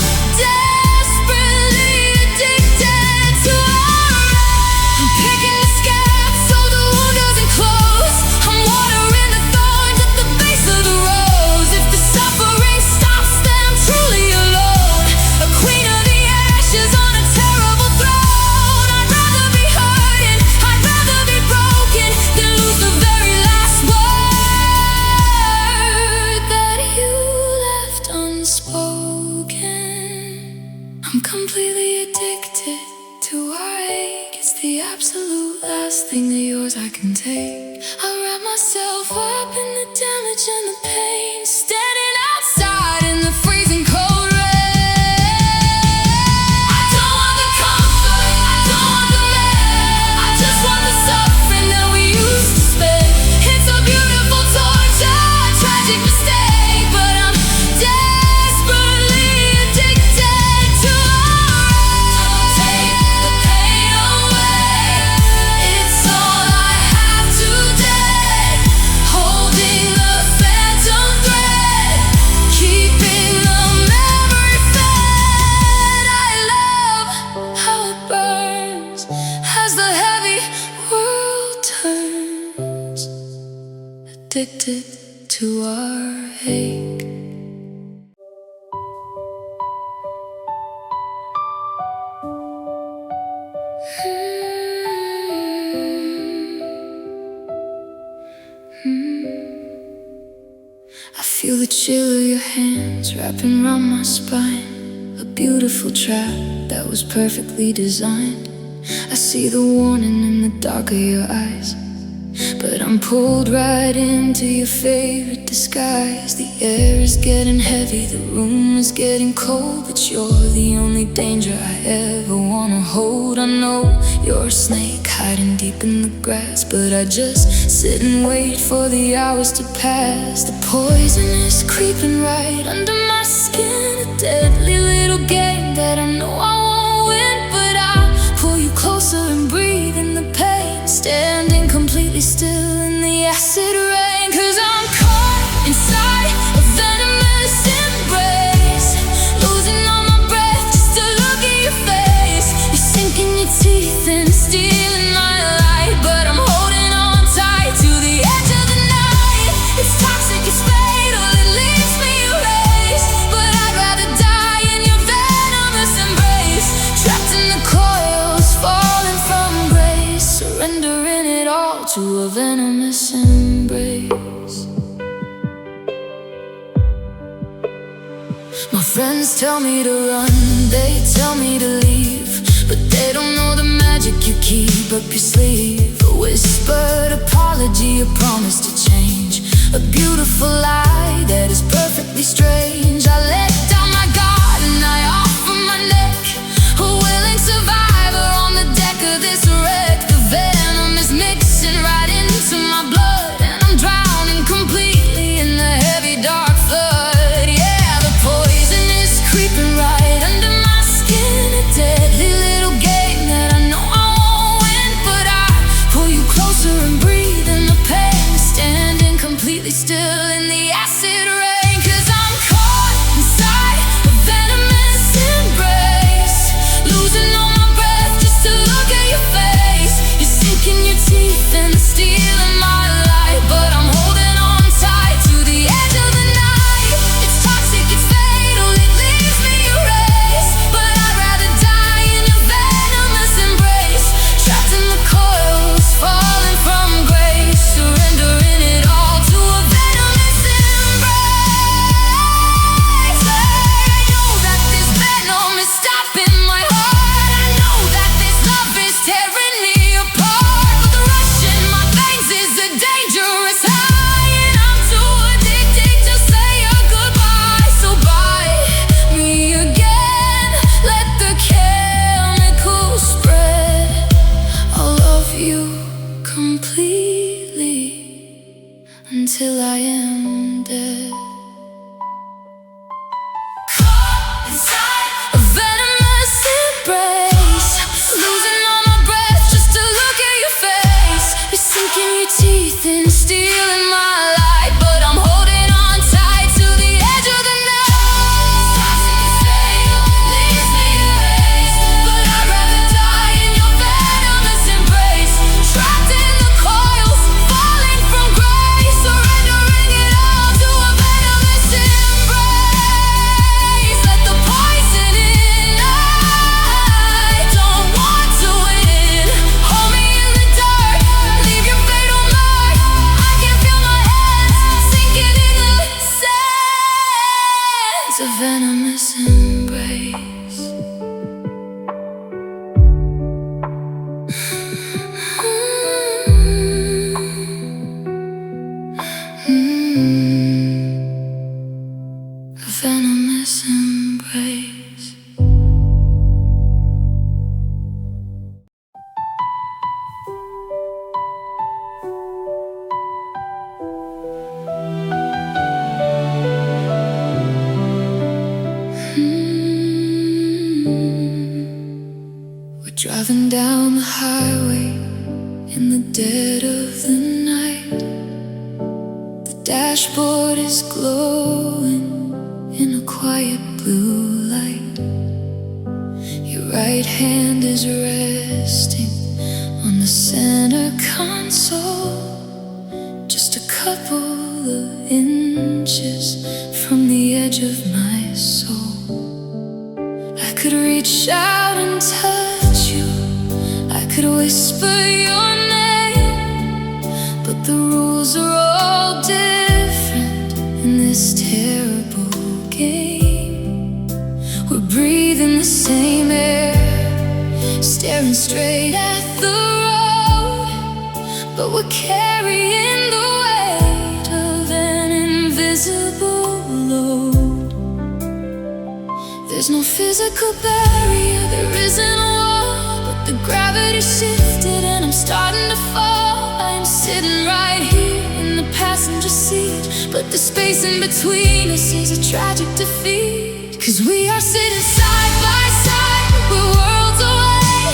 desperately addicted to our ache. I'm picking the scab so the wound doesn't close. I'm watering the thorns at the base of the rose. If the suffering stops, then I'm truly alone, a queen of the ashes on a terrible throne. I'd rather be hurting, I'd rather be broken, than lose the very last word that you left unspoken. I'm completely addicted to our ache. It's the absolute last thing of yours I can take. I wrap myself up in the damage and the pain, standing outside in the freezing cold rain. I don't want the comfort, I don't want the mend, I just want the suffering that we used to spend. It's a beautiful torture, a tragic mistake, but I'm desperately addicted to our take the pain away. It's all I have today, holding the phantom thread, keeping the memory fed. I love how it burns as the heavy world turns, addicted to our ache. I feel the chill of your hands wrapping around my spine, a beautiful trap that was perfectly designed. I see the warning in the dark of your eyes, but I'm pulled right into your favorite disguise. The air is getting heavy, the room is getting cold, but you're the only danger I ever wanna hold. I know you're a snake hiding deep in the grass, but I just sit and wait for the hours to pass. The poison is creeping right under my skin, a deadly little game that I know I won't win, but I'll pull you closer and breathe in the pain, standing completely still in the acid rain. 'Cause I'm caught inside a venomous embrace, losing all my breath just to look at your face. You're sinking your teeth in stealing my light, but I'm holding on tight to the edge of the night. It's toxic, it's fatal, it leaves me erased, but I'd rather die in your face. My friends tell me to run, they tell me to leave, but they don't know the magic you keep up your sleeve. A whispered apology, a promise to change, a beautiful lie that is perfectly strange. I let down my guard and I offer my neck, a willing survivor on the deck of this wreck. The venom is mixing right into my blood, and I'm drowning completely in the heavy dark flood. Yeah, the poison is creeping right under my skin, a deadly little game that I know I won't win. But I pull you closer and breathe in the pain, standing completely still in the acid rain. 'Cause I'm caught inside a venomous embrace, losing all my breath just to look at your face. You're sinking your teeth in the steel in my life, but I'm holding on tight to the edge of the knife. It's toxic, it's fatal, it leaves me erased, but I'd rather die in your venomous embrace, trapped in the coils, falling from grace, surrendering it all to a venomous embrace. I know that this venom is stopping my heart, I know that this love is tearing me apart, but the rush in my veins is a dangerous high, and I'm too addicted to say a goodbye. So bite me again, let the chemicals spread. I'll love you completely until I am dead. Caught inside a venomous embrace, losing all my breath just to look at your face. You're sinking your teeth in steel in my life, but I'm holding on tight to the edge of the knife. Leaves me erased, but I'd rather die in your venomous embrace, trapped in the coils, falling from grace, surrendering it all to a venomous embrace. Let the poison in, I don't want to win. Hold me in the dark, leave your fatal mark. I can feel my hands sinking in the sands. A venomous embrace. A venomous embrace. We're driving down the highway in the dead of the night. The dashboard is glowing in a quiet blue light. Your right hand is resting on the center console, just a couple of inches from the edge of my soul. I could reach out and touch you, I could whisper your name, but the rules are all different in this terrible game. We're breathing the same air, staring straight at the road, but we're carrying the weight of an invisible load. There's no physical barrier, there isn't a wall, but the gravity shifted and I'm starting to fall. I'm sitting right here in the passenger seat, but the space in between us is a tragic defeat. 'Cause we are sitting side by side, we're worlds away,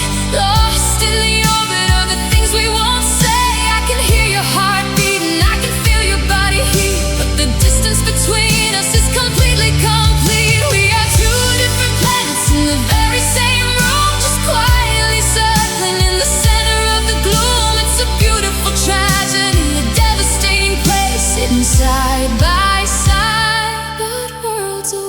lost in the orbit of the things we won't say. I can hear your heart beating, I can feel your body heat, but the distance between us is completely complete. We are two different planets in the very same room, just quietly circling in the center of the gloom. It's a beautiful tragedy, a devastating place, sitting side by side, but worlds away.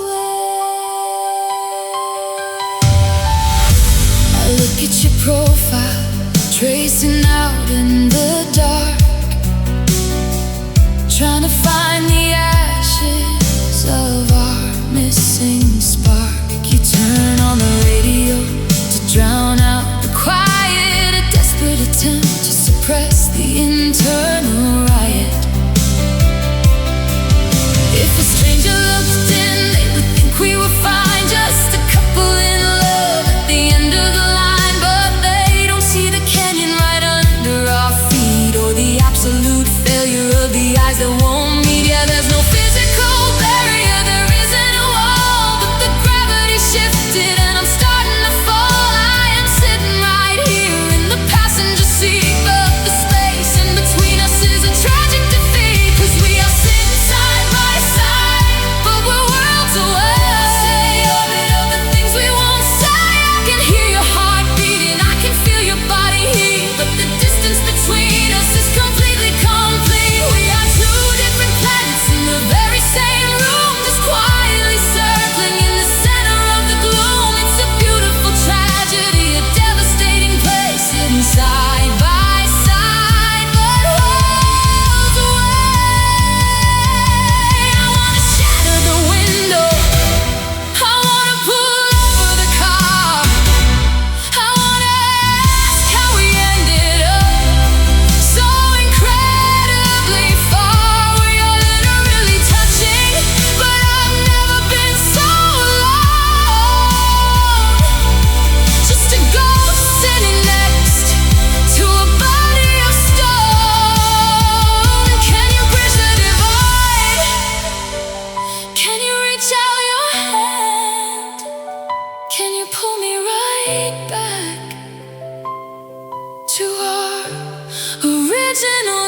to find the ashes of our missing spark. You turn on the radio to drown out the quiet, a desperate attempt to suppress the internal riot. If a stranger looked in, they would think we were fine, just a couple in love at the end of the line. But they don't see the canyon right under our feet, or the absolute failure of the eyes that won't meet. Yeah, there's no physical barrier, there isn't a wall, but the gravity shifted and I'm starting to fall. I am sitting right here in the passenger seat, but the space in between us is a tragic defeat. 'Cause we are sitting side by side, but we're worlds away. The orbit of the things we won't say. I can hear your heart beating, I can feel your body heat, but the distance between us is completely complete. We are two different planets in the very same room, just quietly circling in the center of the gloom. It's a beautiful tragedy, a devastating place, sitting side by side, but worlds away. I wanna shatter the window, I wanna pull over the car, I wanna ask how we ended up so incredibly far. We are literally touching, but I've never been so alone. Just a ghost sitting next to a body of stone. Can you bridge the divide? Can you reach out your hand? Can you pull me right back to our original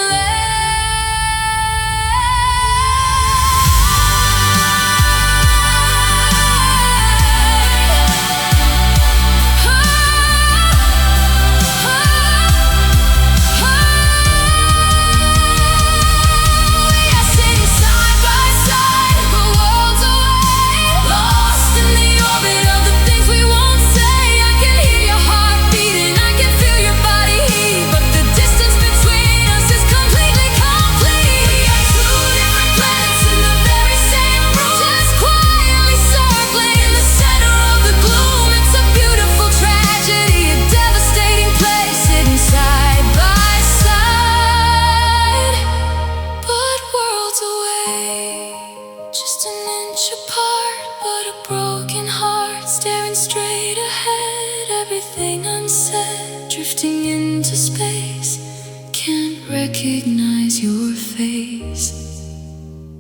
drifting into space. Can't recognize your face.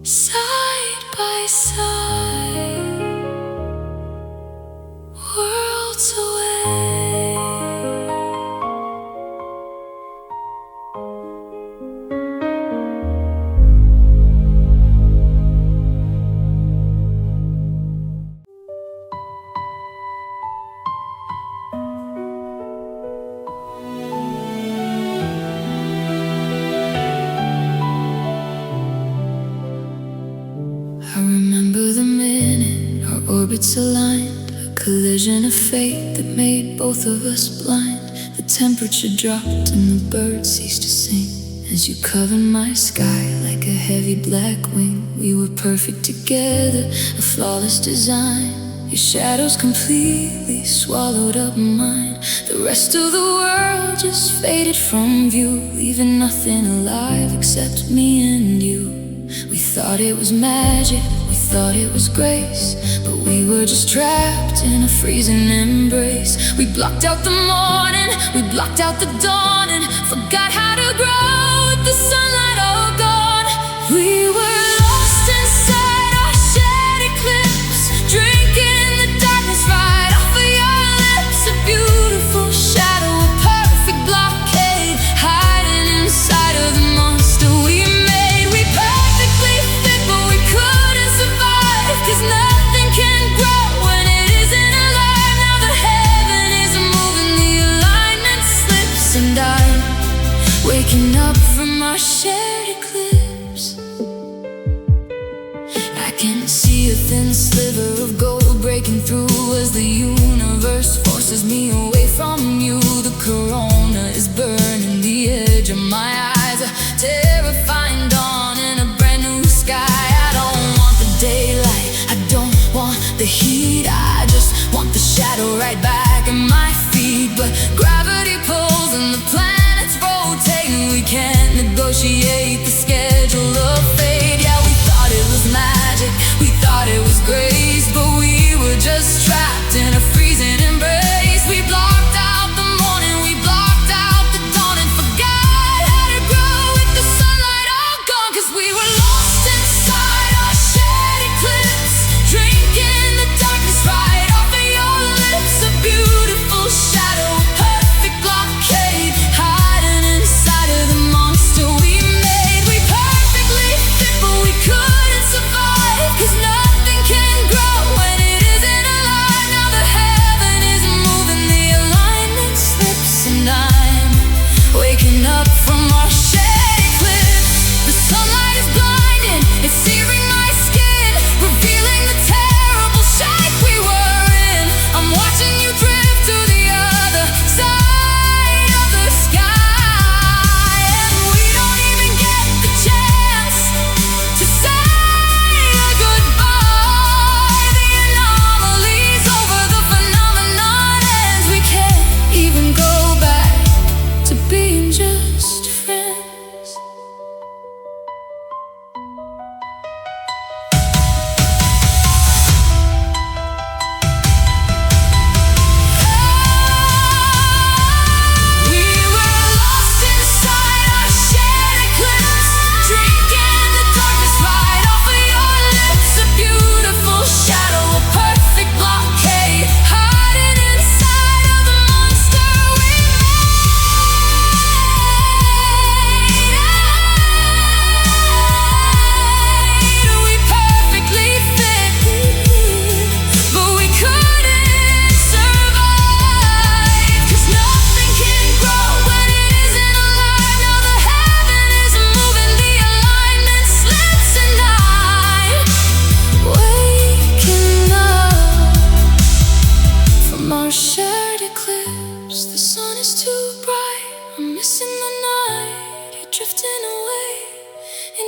Side by side, worlds away. I remember the minute our orbits aligned, a collision of fate that made both of us blind. The temperature dropped and the birds ceased to sing as you covered my sky like a heavy black wing. We were perfect together, a flawless design. Your shadows completely swallowed up mine. The rest of the world just faded from view, leaving nothing alive except me and you. We thought it was magic, we thought it was grace, but we were just trapped in a freezing embrace. We blocked out the morning, we blocked out the dawn, and forgot how to grow with the sunlight all gone. We were lost inside our shared eclipse, drinking in the darkness right off of your lips. A beautiful shadow, a perfect blockade, hiding inside of the monster we made. We perfectly fit, but we couldn't survive, 'cause nothing can grow when it isn't alive. Now the heaven is moving, the alignment slips, and I'm waking up from our shared eclipse. I can see a thin sliver of gold breaking through as the universe forces me away from you. The corona is burning the edge of my eyes, a terrifying dawn in a brand new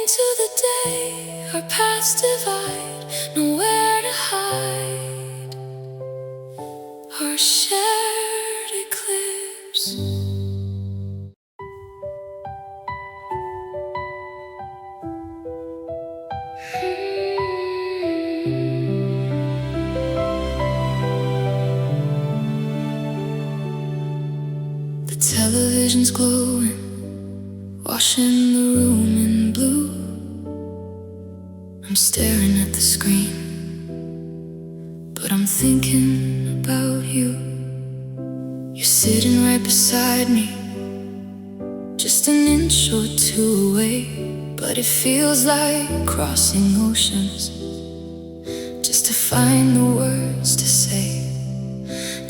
Into the day, our paths divide, nowhere to hide. Our shared eclipse. The television's glowing, washing the room in blue. I'm staring at the screen, but I'm thinking about you. You're sitting right beside me, just an inch or two away, but it feels like crossing oceans just to find the words to say.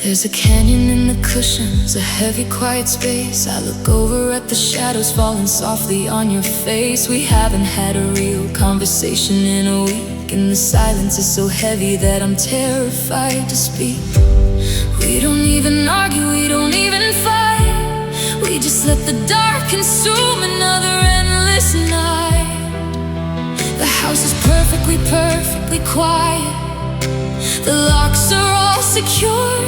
There's a canyon in the cushions, a heavy quiet space. I look over at the shadows falling softly on your face. We haven't had a real conversation in a week, and the silence is so heavy that I'm terrified to speak. We don't even argue, we don't even fight. We just let the dark consume another endless night. The house is perfectly quiet. The locks are all secure,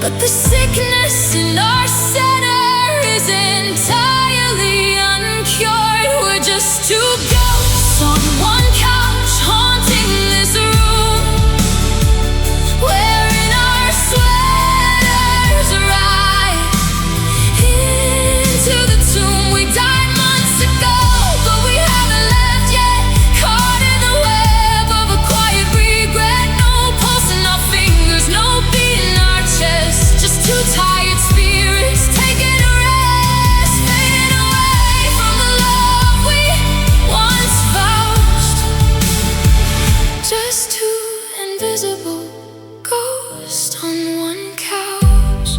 but the sickness in our center is entirely uncured. We're just two ghosts on one couch, haunting this room, wearing our sweaters right into the tomb. We died months ago, but we haven't left yet, caught in the web of a quiet regret. No pulse in our fingers, no beat in our chest, just two tired spirits taking a rest, fading away from the love we once vouched. Just two invisible ghosts on one couch.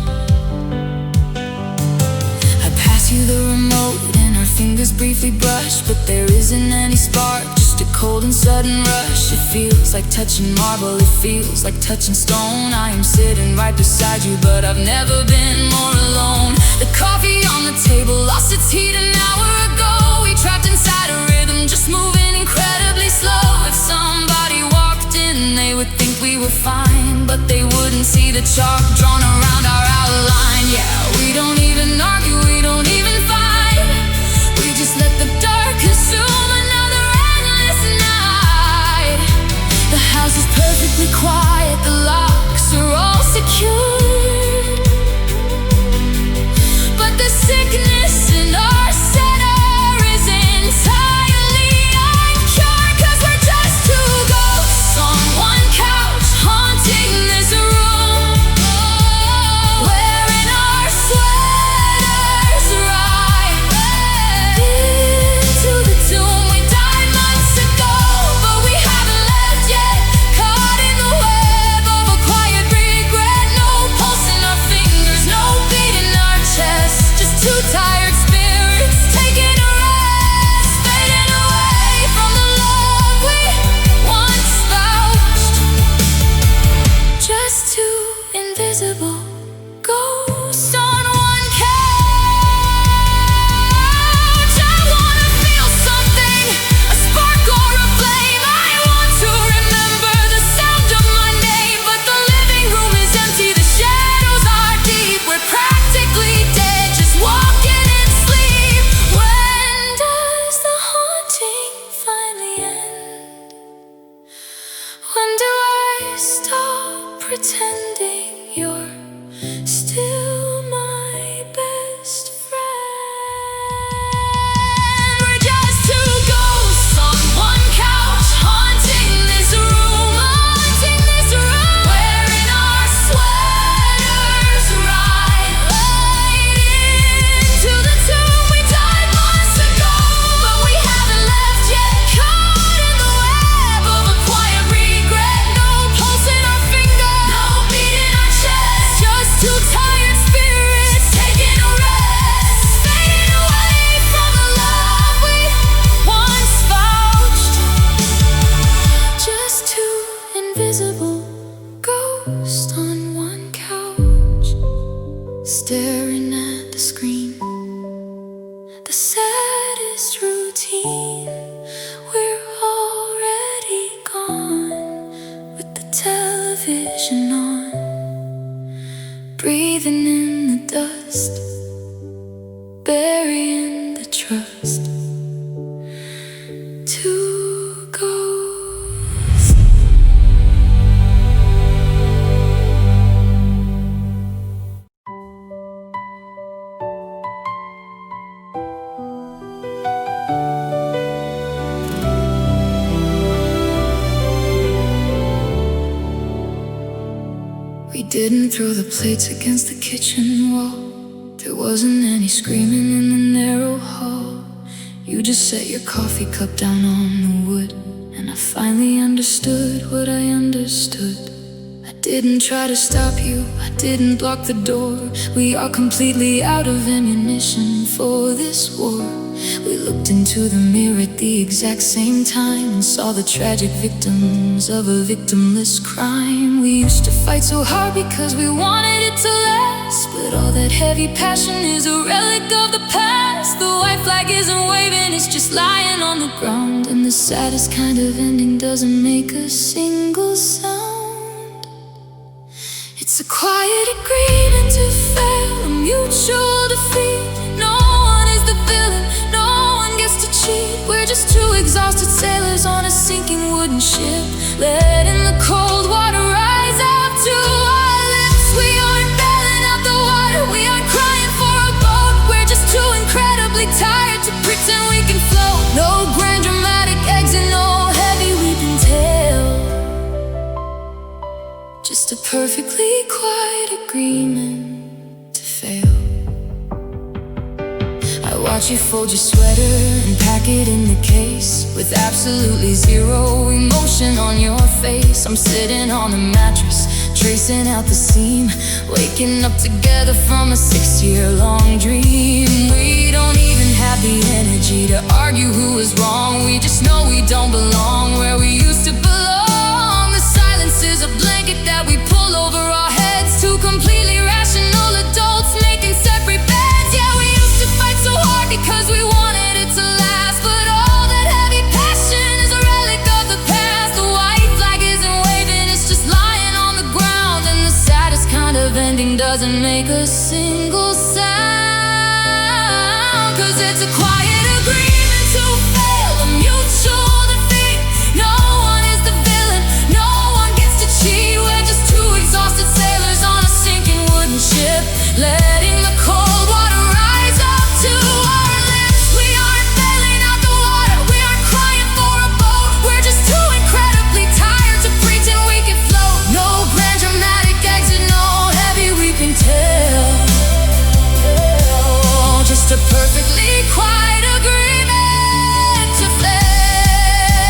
I pass you the remote and our fingers briefly brush, but there isn't any spark, just a cold and sudden rush. It feels like touching marble, it feels like touching stone. I am sitting right beside you, but I've never been more alone. The coffee on the table lost its heat an hour ago. We trapped inside a rhythm, just moving incredibly slow. If somebody walked in, they would think we were fine, but they wouldn't see the chalk drawn around our outline. Yeah, we don't even argue, we don't even fight. We just let the dark consume another endless night. The house is perfectly quiet, the locks are all secured, but the sickness in our center is entirely uncured. 'Cause we're just two ghosts on one couch, haunting this room, to go. We didn't throw the plates against the kitchen wall. There wasn't any screaming in the narrow hall. You just set your coffee cup down on the wood, and I finally understood what I understood. I didn't try to stop you, I didn't block the door. We are completely out of ammunition for this war. We looked into the mirror at the exact same time and saw the tragic victims of a victimless crime. We used to fight so hard because we wanted it to last, but all that heavy passion is a relic of the past. The white flag isn't waving, it's just lying on the ground, and the saddest kind of ending doesn't make a single sound. It's a quiet agreement to fail, a mutual defeat. No one is the villain, no one gets to cheat. We're just two exhausted sailors on a sinking wooden ship, letting the cold water rise up to our lips. We aren't bailing out the water, we aren't crying for a boat. We're just too incredibly tired to pretend we can float. No grand dramatic exit, no heavy weeping tale, just a perfectly quiet agreement to fail. I watch you fold your sweater and pack it in the case, with absolutely zero emotion on your face. I'm sitting on the mattress, tracing out the seam, waking up together from a 6-year-long dream. We don't even have the energy to argue who is wrong. We just know we don't belong where we used to belong. The silence is a blanket that we pull over our heads, two completely rational adults making separate beds. Yeah, we used to fight so hard because we wanted it to last, but all that heavy passion is a relic of the past. The white flag isn't waving, it's just lying on the ground, and the saddest kind of ending doesn't make a single sound. 'Cause it's a quiet agreement to fail, a mutual defeat. No one is the villain, no one gets to cheat. We're just two exhausted sailors on a sinking wooden ship, letting the cold water rise up to our lips. We aren't bailing out the water, we aren't crying for a boat. We're just too incredibly tired to pretend we can float. No grand dramatic exit, no heavy weeping tale, just a perfectly quiet agreement to fail.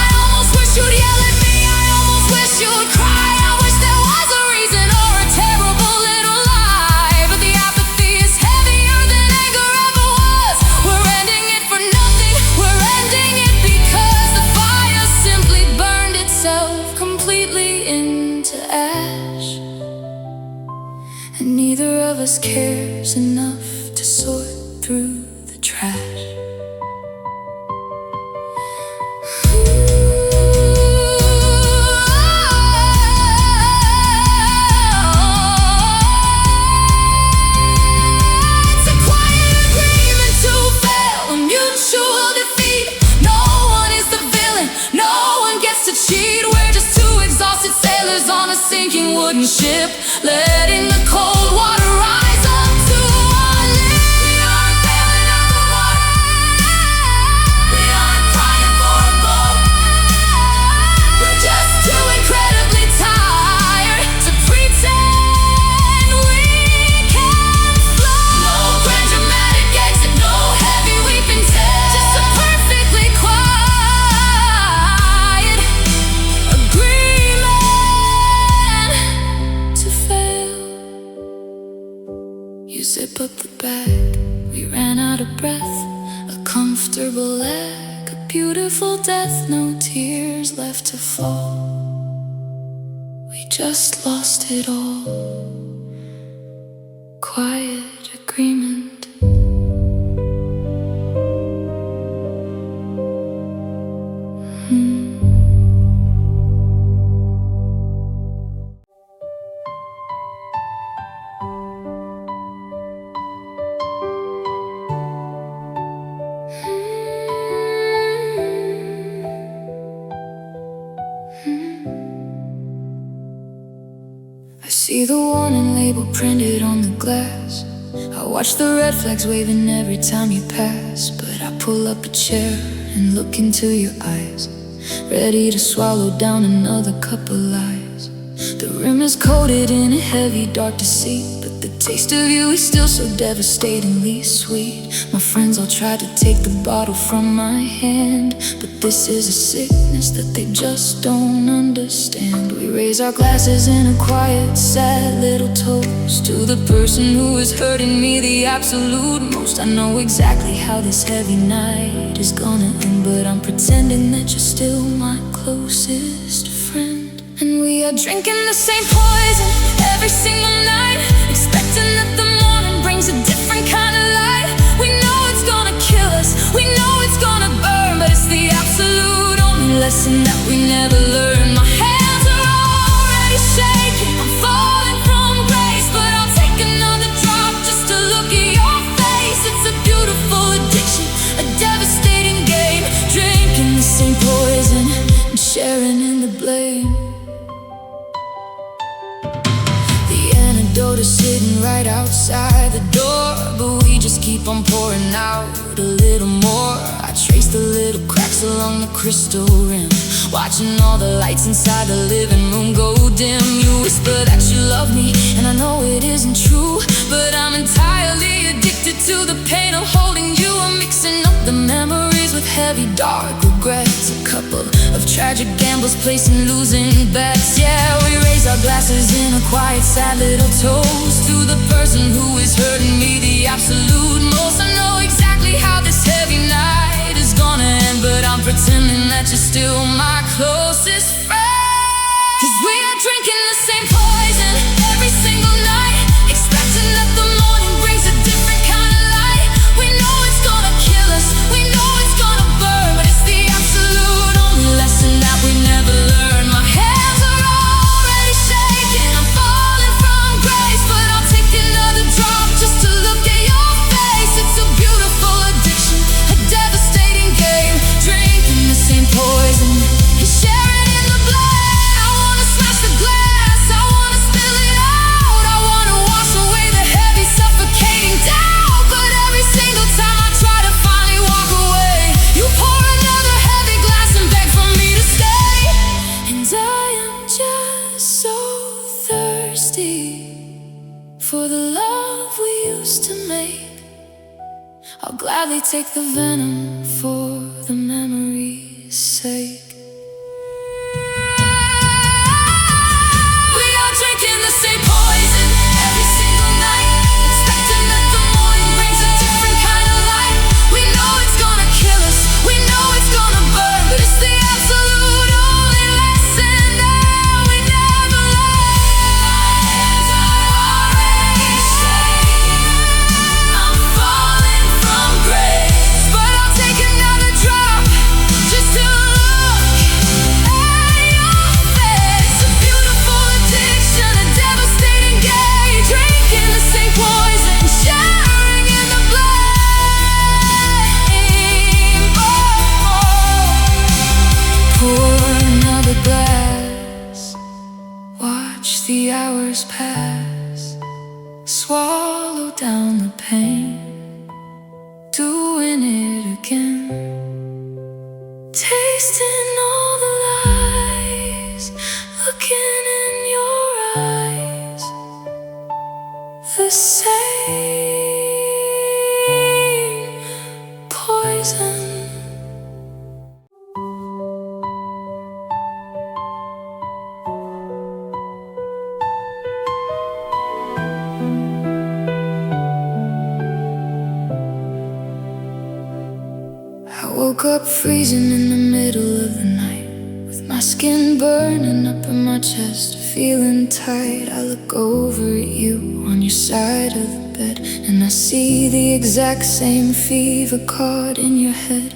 I almost wish you'd yell at me, I almost wish you'd cry. I wish there was a reason or a terrible little lie, but the apathy is heavier than anger ever was. We're ending it for nothing, we're ending it because the fire simply burned itself completely into ash, and neither of us cares enough to sort through the trash. It's a quiet agreement to fail, a mutual defeat. No one is the villain, no one gets to cheat. We're just two exhausted sailors on a sinking wooden ship, letting the cold water rise up to our lips. We aren't bailing out the water, we aren't crying for a boat. We're just too incredibly tired to pretend we can float. No grand dramatic exit, no heavy weeping tale, just a perfectly quiet agreement to fail. You zip up the bag, we ran out of breath. A comfortable lag, a beautiful death, no tears left to fall. We just lost it all. Quiet agreement. See the warning label printed on the glass. I watch the red flags waving every time you pass. But I pull up a chair and look into your eyes, ready to swallow down another couple lies. The rim is coated in a heavy dark deceit, but the taste of you is still so devastatingly sweet. My friends all try to take the bottle from my hand, but this is a sickness that they just don't understand. We raise our glasses in a quiet, sad little toast to the person who is hurting me the absolute most. I know exactly how this heavy night is gonna end, but I'm pretending that you're still my closest friend. And we are drinking the same poison every single night, expecting that the morning brings a different kind of light. We know it's gonna kill us, we know it's gonna burn, but it's the absolute only lesson that we never learn. My hands are already shaking, I'm falling from grace, but I'll take another drop just to look at your face. It's a beautiful addiction, a devastating game, drinking the same poison and sharing in the blame. Is sitting right outside the door, but we just keep on pouring out a little more. I trace the little cracks along the crystal rim, watching all the lights inside the living room go dim. You whisper that you love me, and I know it isn't true, but I'm entirely addicted to the pain of holding you. I'm mixing up the memories with heavy dark regrets, a couple of tragic gambles, placing losing bets. Yeah, we raise our glasses in a quiet, sad little toast to the person who is hurting me the absolute most. I know exactly how this heavy night is gonna end, but I'm pretending that you're still my closest friend. 'Cause we are drinking the same poison every single night, expecting that the morning brings a different kind of light. We know it's gonna kill us, we know it's gonna burn, but it's the absolute only lesson that we never learn. My hands are already shaking, I'm falling from grace, but I'll take another drop just to look at your face. It's a beautiful addiction, a devastating game, drinking the same poison and sharing in the blame. I wanna smash the glass, I wanna spill it out, I wanna wash away the heavy suffocating doubt. But every single time I try to finally walk away, you pour another heavy glass and beg for me to stay. And I am just so thirsty for the love we used to make. I'll gladly take the venom for the memory's sake. We are drinking the same poison every single night, expecting that the morning brings a different kind of light. We know it's gonna kill us, we know it's gonna burn, but it's the absolute only lesson that we never learn. I'm falling from grace, but I'll take another drop just to look at your face. A beautiful addiction, a devastating game, drinking the same poison, sharing in the blame. Pour another glass, watch the hours pass, swallow down the pain, doing it again, tasting all the lies, looking in your eyes, the same poison. I woke up freezing in the middle of the night, with my skin burning up in my chest, feeling tight. I look over at you on your side of the bed, and I see the exact same fever caught in your head.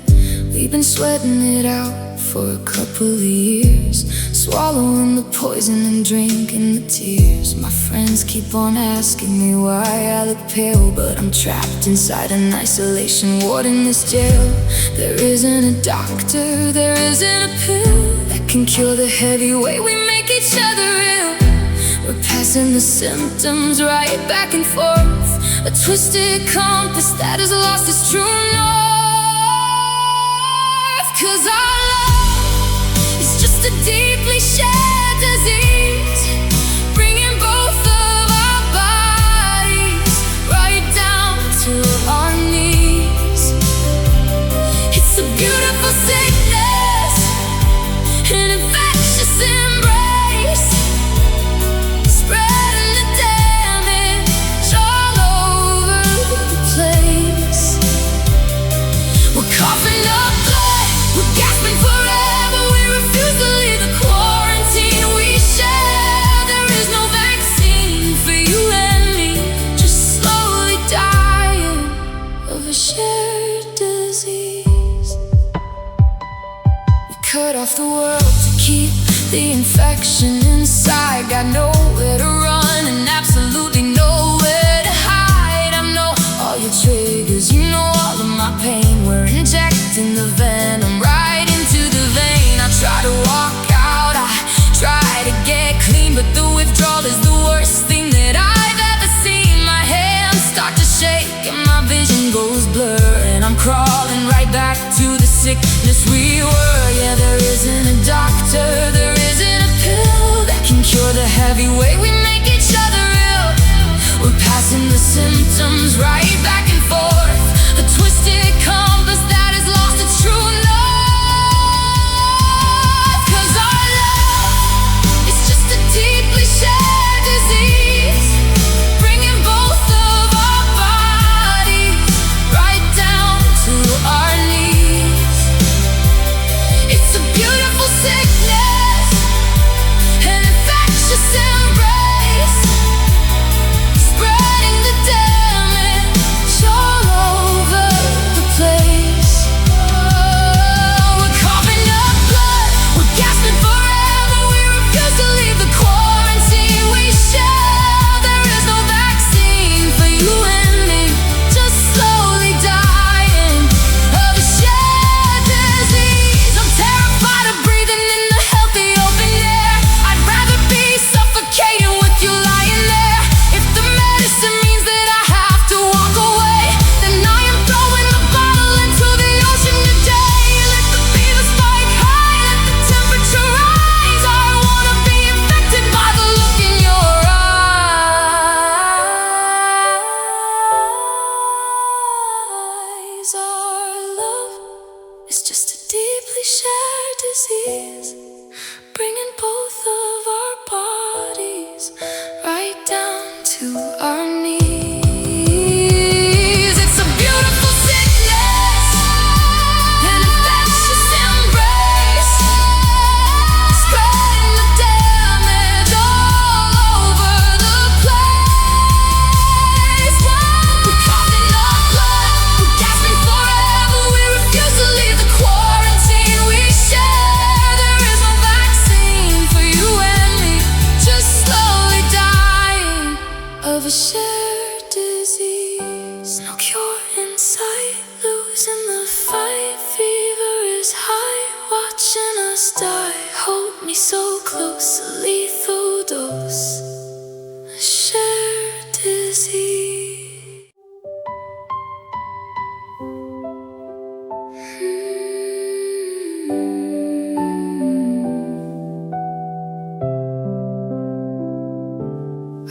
We've been sweating it out for a couple of years, swallowing the poison and drinking the tears. My friends keep on asking me why I look pale, but I'm trapped inside an isolation ward in this jail. There isn't a doctor, there isn't a pill that can cure the heavy way we make each other ill. We're passing the symptoms right back and forth, a twisted compass that has lost its true north. 'Cause our love is just a deeply shared disease, bringing both of our bodies right down to our knees. It's a beautiful sickness, an infectious embrace, spreading the damage all over the place. We're coughing up blood, we're gasping for air, but we refuse to leave the quarantine we share. There is no vaccine for you and me, just slowly dying of a shared disease. We cut off the world to keep the infection inside. Got nowhere to run and absolutely nowhere to hide. I know all your triggers, you know all of my pain. We're injecting the venom right into the vein. I try to walk out, I try to get clean, but the withdrawal is the worst thing that I've ever seen. My hands start to shake and my vision goes blur, and I'm crawling right back to the sickness we were. Yeah, there isn't a doctor, there isn't a pill that can cure the heavy way we make each other ill. We're passing the symptoms right back and forth, a twisted compass that has lost its true north. 'Cause our love is just a deeply shared disease, bringing both of our bodies right down to our knees. It's a beautiful sickness, an infectious embrace, spreading the damage all over the place. We're coughing up blood, we're gasping for air, but we refuse to leave the quarantine we share. There is no vaccine for you and me, just slowly dying of a shared disease. I'm terrified of breathing in the healthy open air. I'd rather be suffocating with you lying there. If the medicine means that I have to walk away, then I am throwing the bottle into the ocean today. Let the fever spike high, let the temperature rise. I don't wanna be infected by the look in your eyes. Our love is just a deeply shared disease, bringing both of our bodies right down to our knees. It's a beautiful sickness, an infectious embrace, spreading the damage all over the place. We're coughing up blood, we're gasping for air, but we refuse to leave the quarantine we share. There is no vaccine for you and me, just slowly dying of a shared disease. No cure in sight, losing the fight. Fever is high, watching us die. Hold me so close, a lethal dose, a shared disease.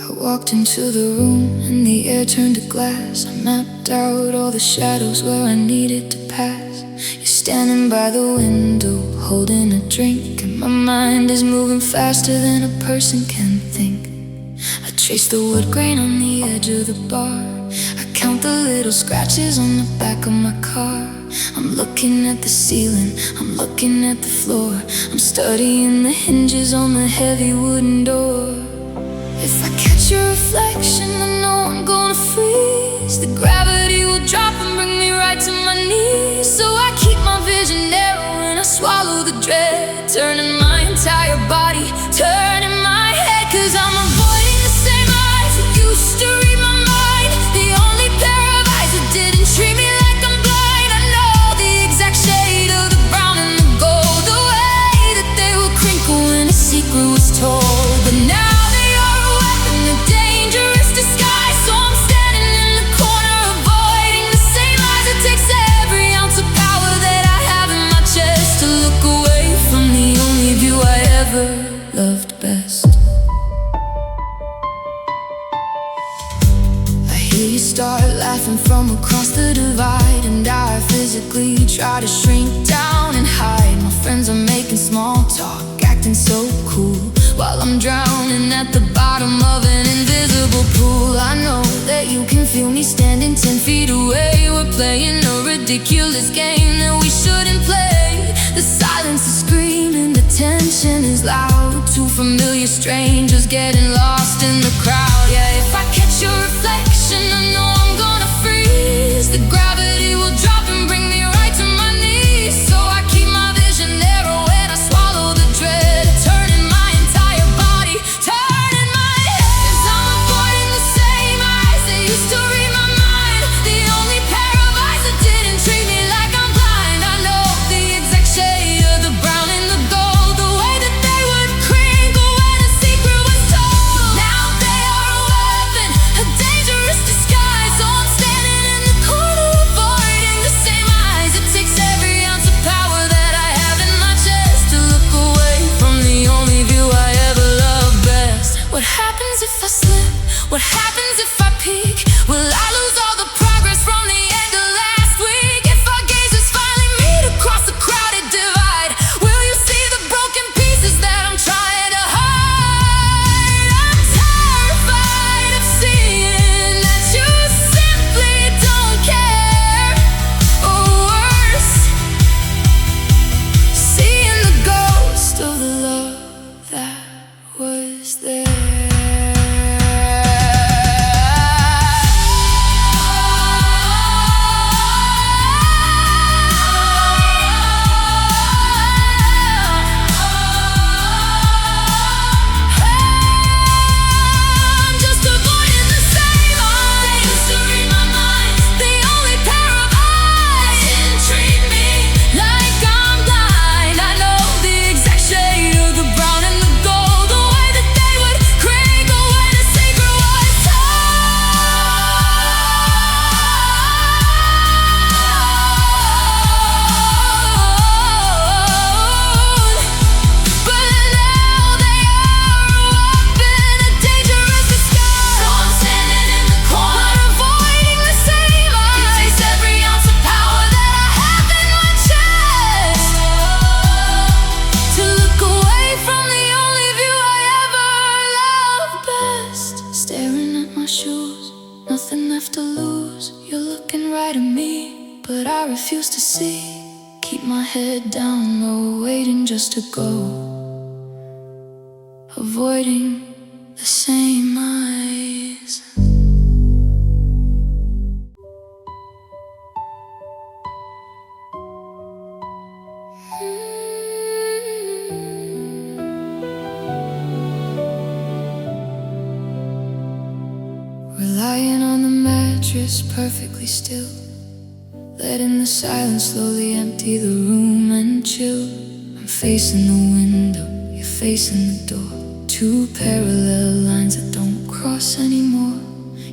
I walked into the room and the air turned to glass. I mapped out all the shadows where I needed to pass. You're standing by the window, holding a drink, and my mind is moving faster than a person can think. I trace the wood grain on the edge of the bar. I count the little scratches on the back of my car. I'm looking at the ceiling, I'm looking at the floor. I'm studying the hinges on the heavy wooden door. If I catch your reflection, I know I'm gonna freeze. The gravity will drop and bring me right to my knees. So I keep my vision narrow and I swallow the dread, turning my entire body, turning my head. 'Cause I'm avoiding the same eyes that used to read my mind, the only pair of eyes that didn't treat me like I'm blind. I know the exact shade of the brown and the gold, the way that they will crinkle when a secret was told. But now they are tired physically, try to shrink down and hide. My friends are making small talk, acting so cool, while I'm drowning at the bottom of an invisible pool. I know that you can feel me standing 10 feet away. We're playing a ridiculous game that we shouldn't play. The silence is screaming, the tension is loud. Two familiar strangers getting lost in the crowd. Yeah, if I catch your reflection, I know I'm gonna freeze. The gravity will drop and bring me right to my knees. So I keep my vision narrow and I swallow the dread, turning my entire body, turning my head. 'Cause I'm avoiding the same eyes that used to read my mind, the only pair of eyes that didn't treat me like I'm blind. I know the exact shade of the brown and the gold, the way that they would crinkle when a secret was told. Now they are a weapon, a dangerous disguise. So I'm standing in the corner, avoiding the same eyes. It takes every ounce of power that I have in my chest to look away from the only view I ever loved best. What happens if I slip? What happens if I peek? Will I lose all the progress from the end of last week? If our gazes finally meet across the crowded divide, will you see the broken pieces that I'm trying to hide? I'm terrified of seeing that you simply don't care, or worse, seeing the ghost of the love that was there. I'm just avoiding the same eyes. They used to read my mind, the only pair of eyes didn't treat me like I'm blind. I know the exact shade of the brown and the gold, the way that they would crinkle when a secret was told. But now they are a weapon, a dangerous disguise. So I'm standing in the corner, avoiding the same eyes. It takes every ounce of power that I have in my chest to look away from the only view I ever loved best. Staring at my shoes, nothing left to lose. You're looking right at me, but I refuse to see. Keep my head down low, waiting just to go, avoiding the same eyes. We're lying on the mattress, perfectly still, letting the silence slowly empty the room and chill. I'm facing the window, you're facing the door. Two parallel lines that don't cross anymore.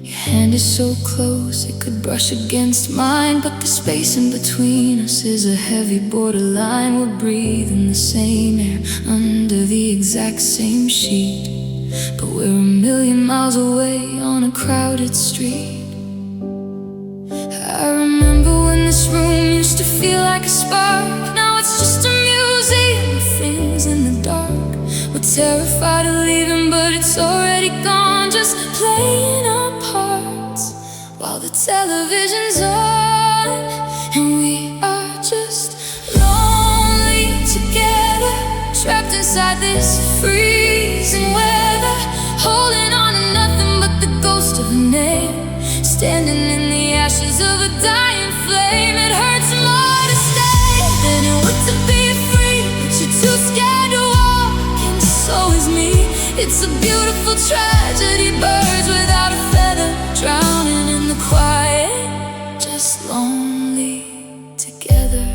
Your hand is so close, it could brush against mine, but the space in between us is a heavy borderline. We're breathing the same air under the exact same sheet, but we're a million miles away on a crowded street. I remember when this room used to feel like a spark. Now it's just a museum of things in the dark. We're terrified of leaving, but it's already gone, just playing our parts while the television's on. And we are just lonely together, trapped inside this freezing weather, holding on to nothing but the ghost of a name, standing in the ashes of a dying flame. It hurts more to stay than it would to be free, but you're too scared to walk, and so is me. It's a beautiful tragedy, birds without a feather, drowning in the quiet, just lonely together.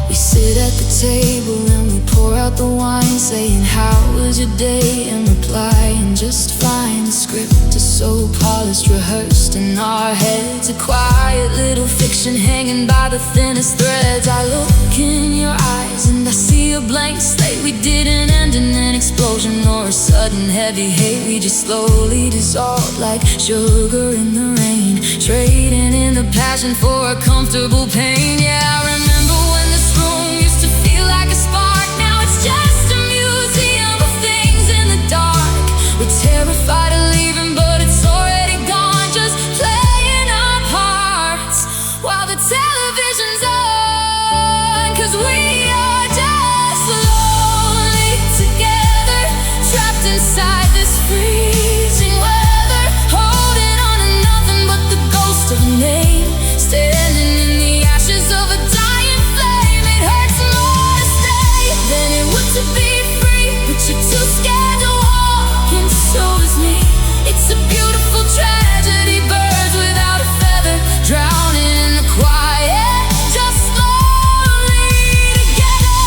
We sit at the table and we pour out the wine, saying how was your day, and replying just fine. The script is so polished, rehearsed in our heads, a quiet little fiction hanging by the thinnest threads. I look in your eyes and I see a blank slate. We didn't end in an explosion or a sudden heavy hate. We just slowly dissolved like sugar in the rain, trading in the passion for a comfortable pain. Yeah, I remember when this room used to feel like a spark. Now it's just a museum of things in the dark. We're terrified of leaving, but it's already gone, just playing our parts while the television's on. 'Cause we are just lonely together, trapped inside this freezing weather, holding on to nothing but the ghost of a name, standing in the ashes of a dying flame. It hurts more to stay than it would to be free, but you're too scared to walk, and so is me. It's a beautiful tragedy, birds without a feather, drowning in the quiet, just slowly together.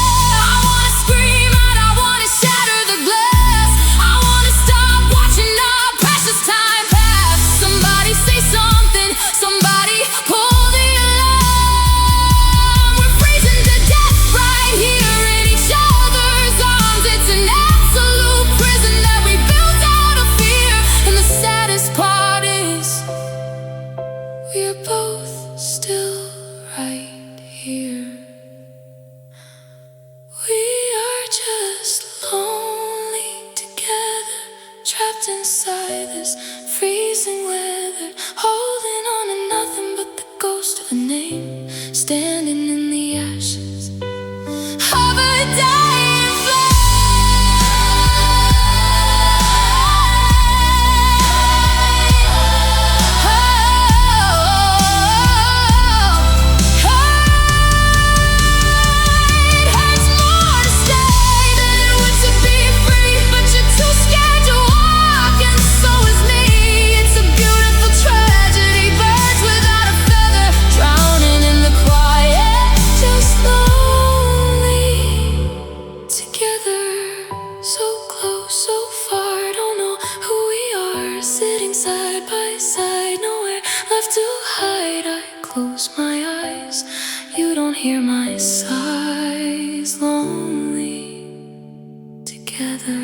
I wanna scream out, I wanna shatter the glass, I wanna stop watching our precious time pass. Somebody say something, somebody pull the alarm. We're freezing to death right here in each other's arms. It's an absolute prison that we built out of fear. And the saddest part is we're both still right here. We are just lonely together, trapped inside this freezing weather, holding on to nothing but the ghost of a name, standing in the ashes of a dying flame. It hurts more to stay than it would to be free, but you're too scared to walk, and so is me. It's a beautiful tragedy, birds without a feather, drowning in the quiet, just lonely together. So close, so far, don't know who we are, sitting side by side, nowhere left to hide. I close my eyes, you don't hear my sighs, lonely together.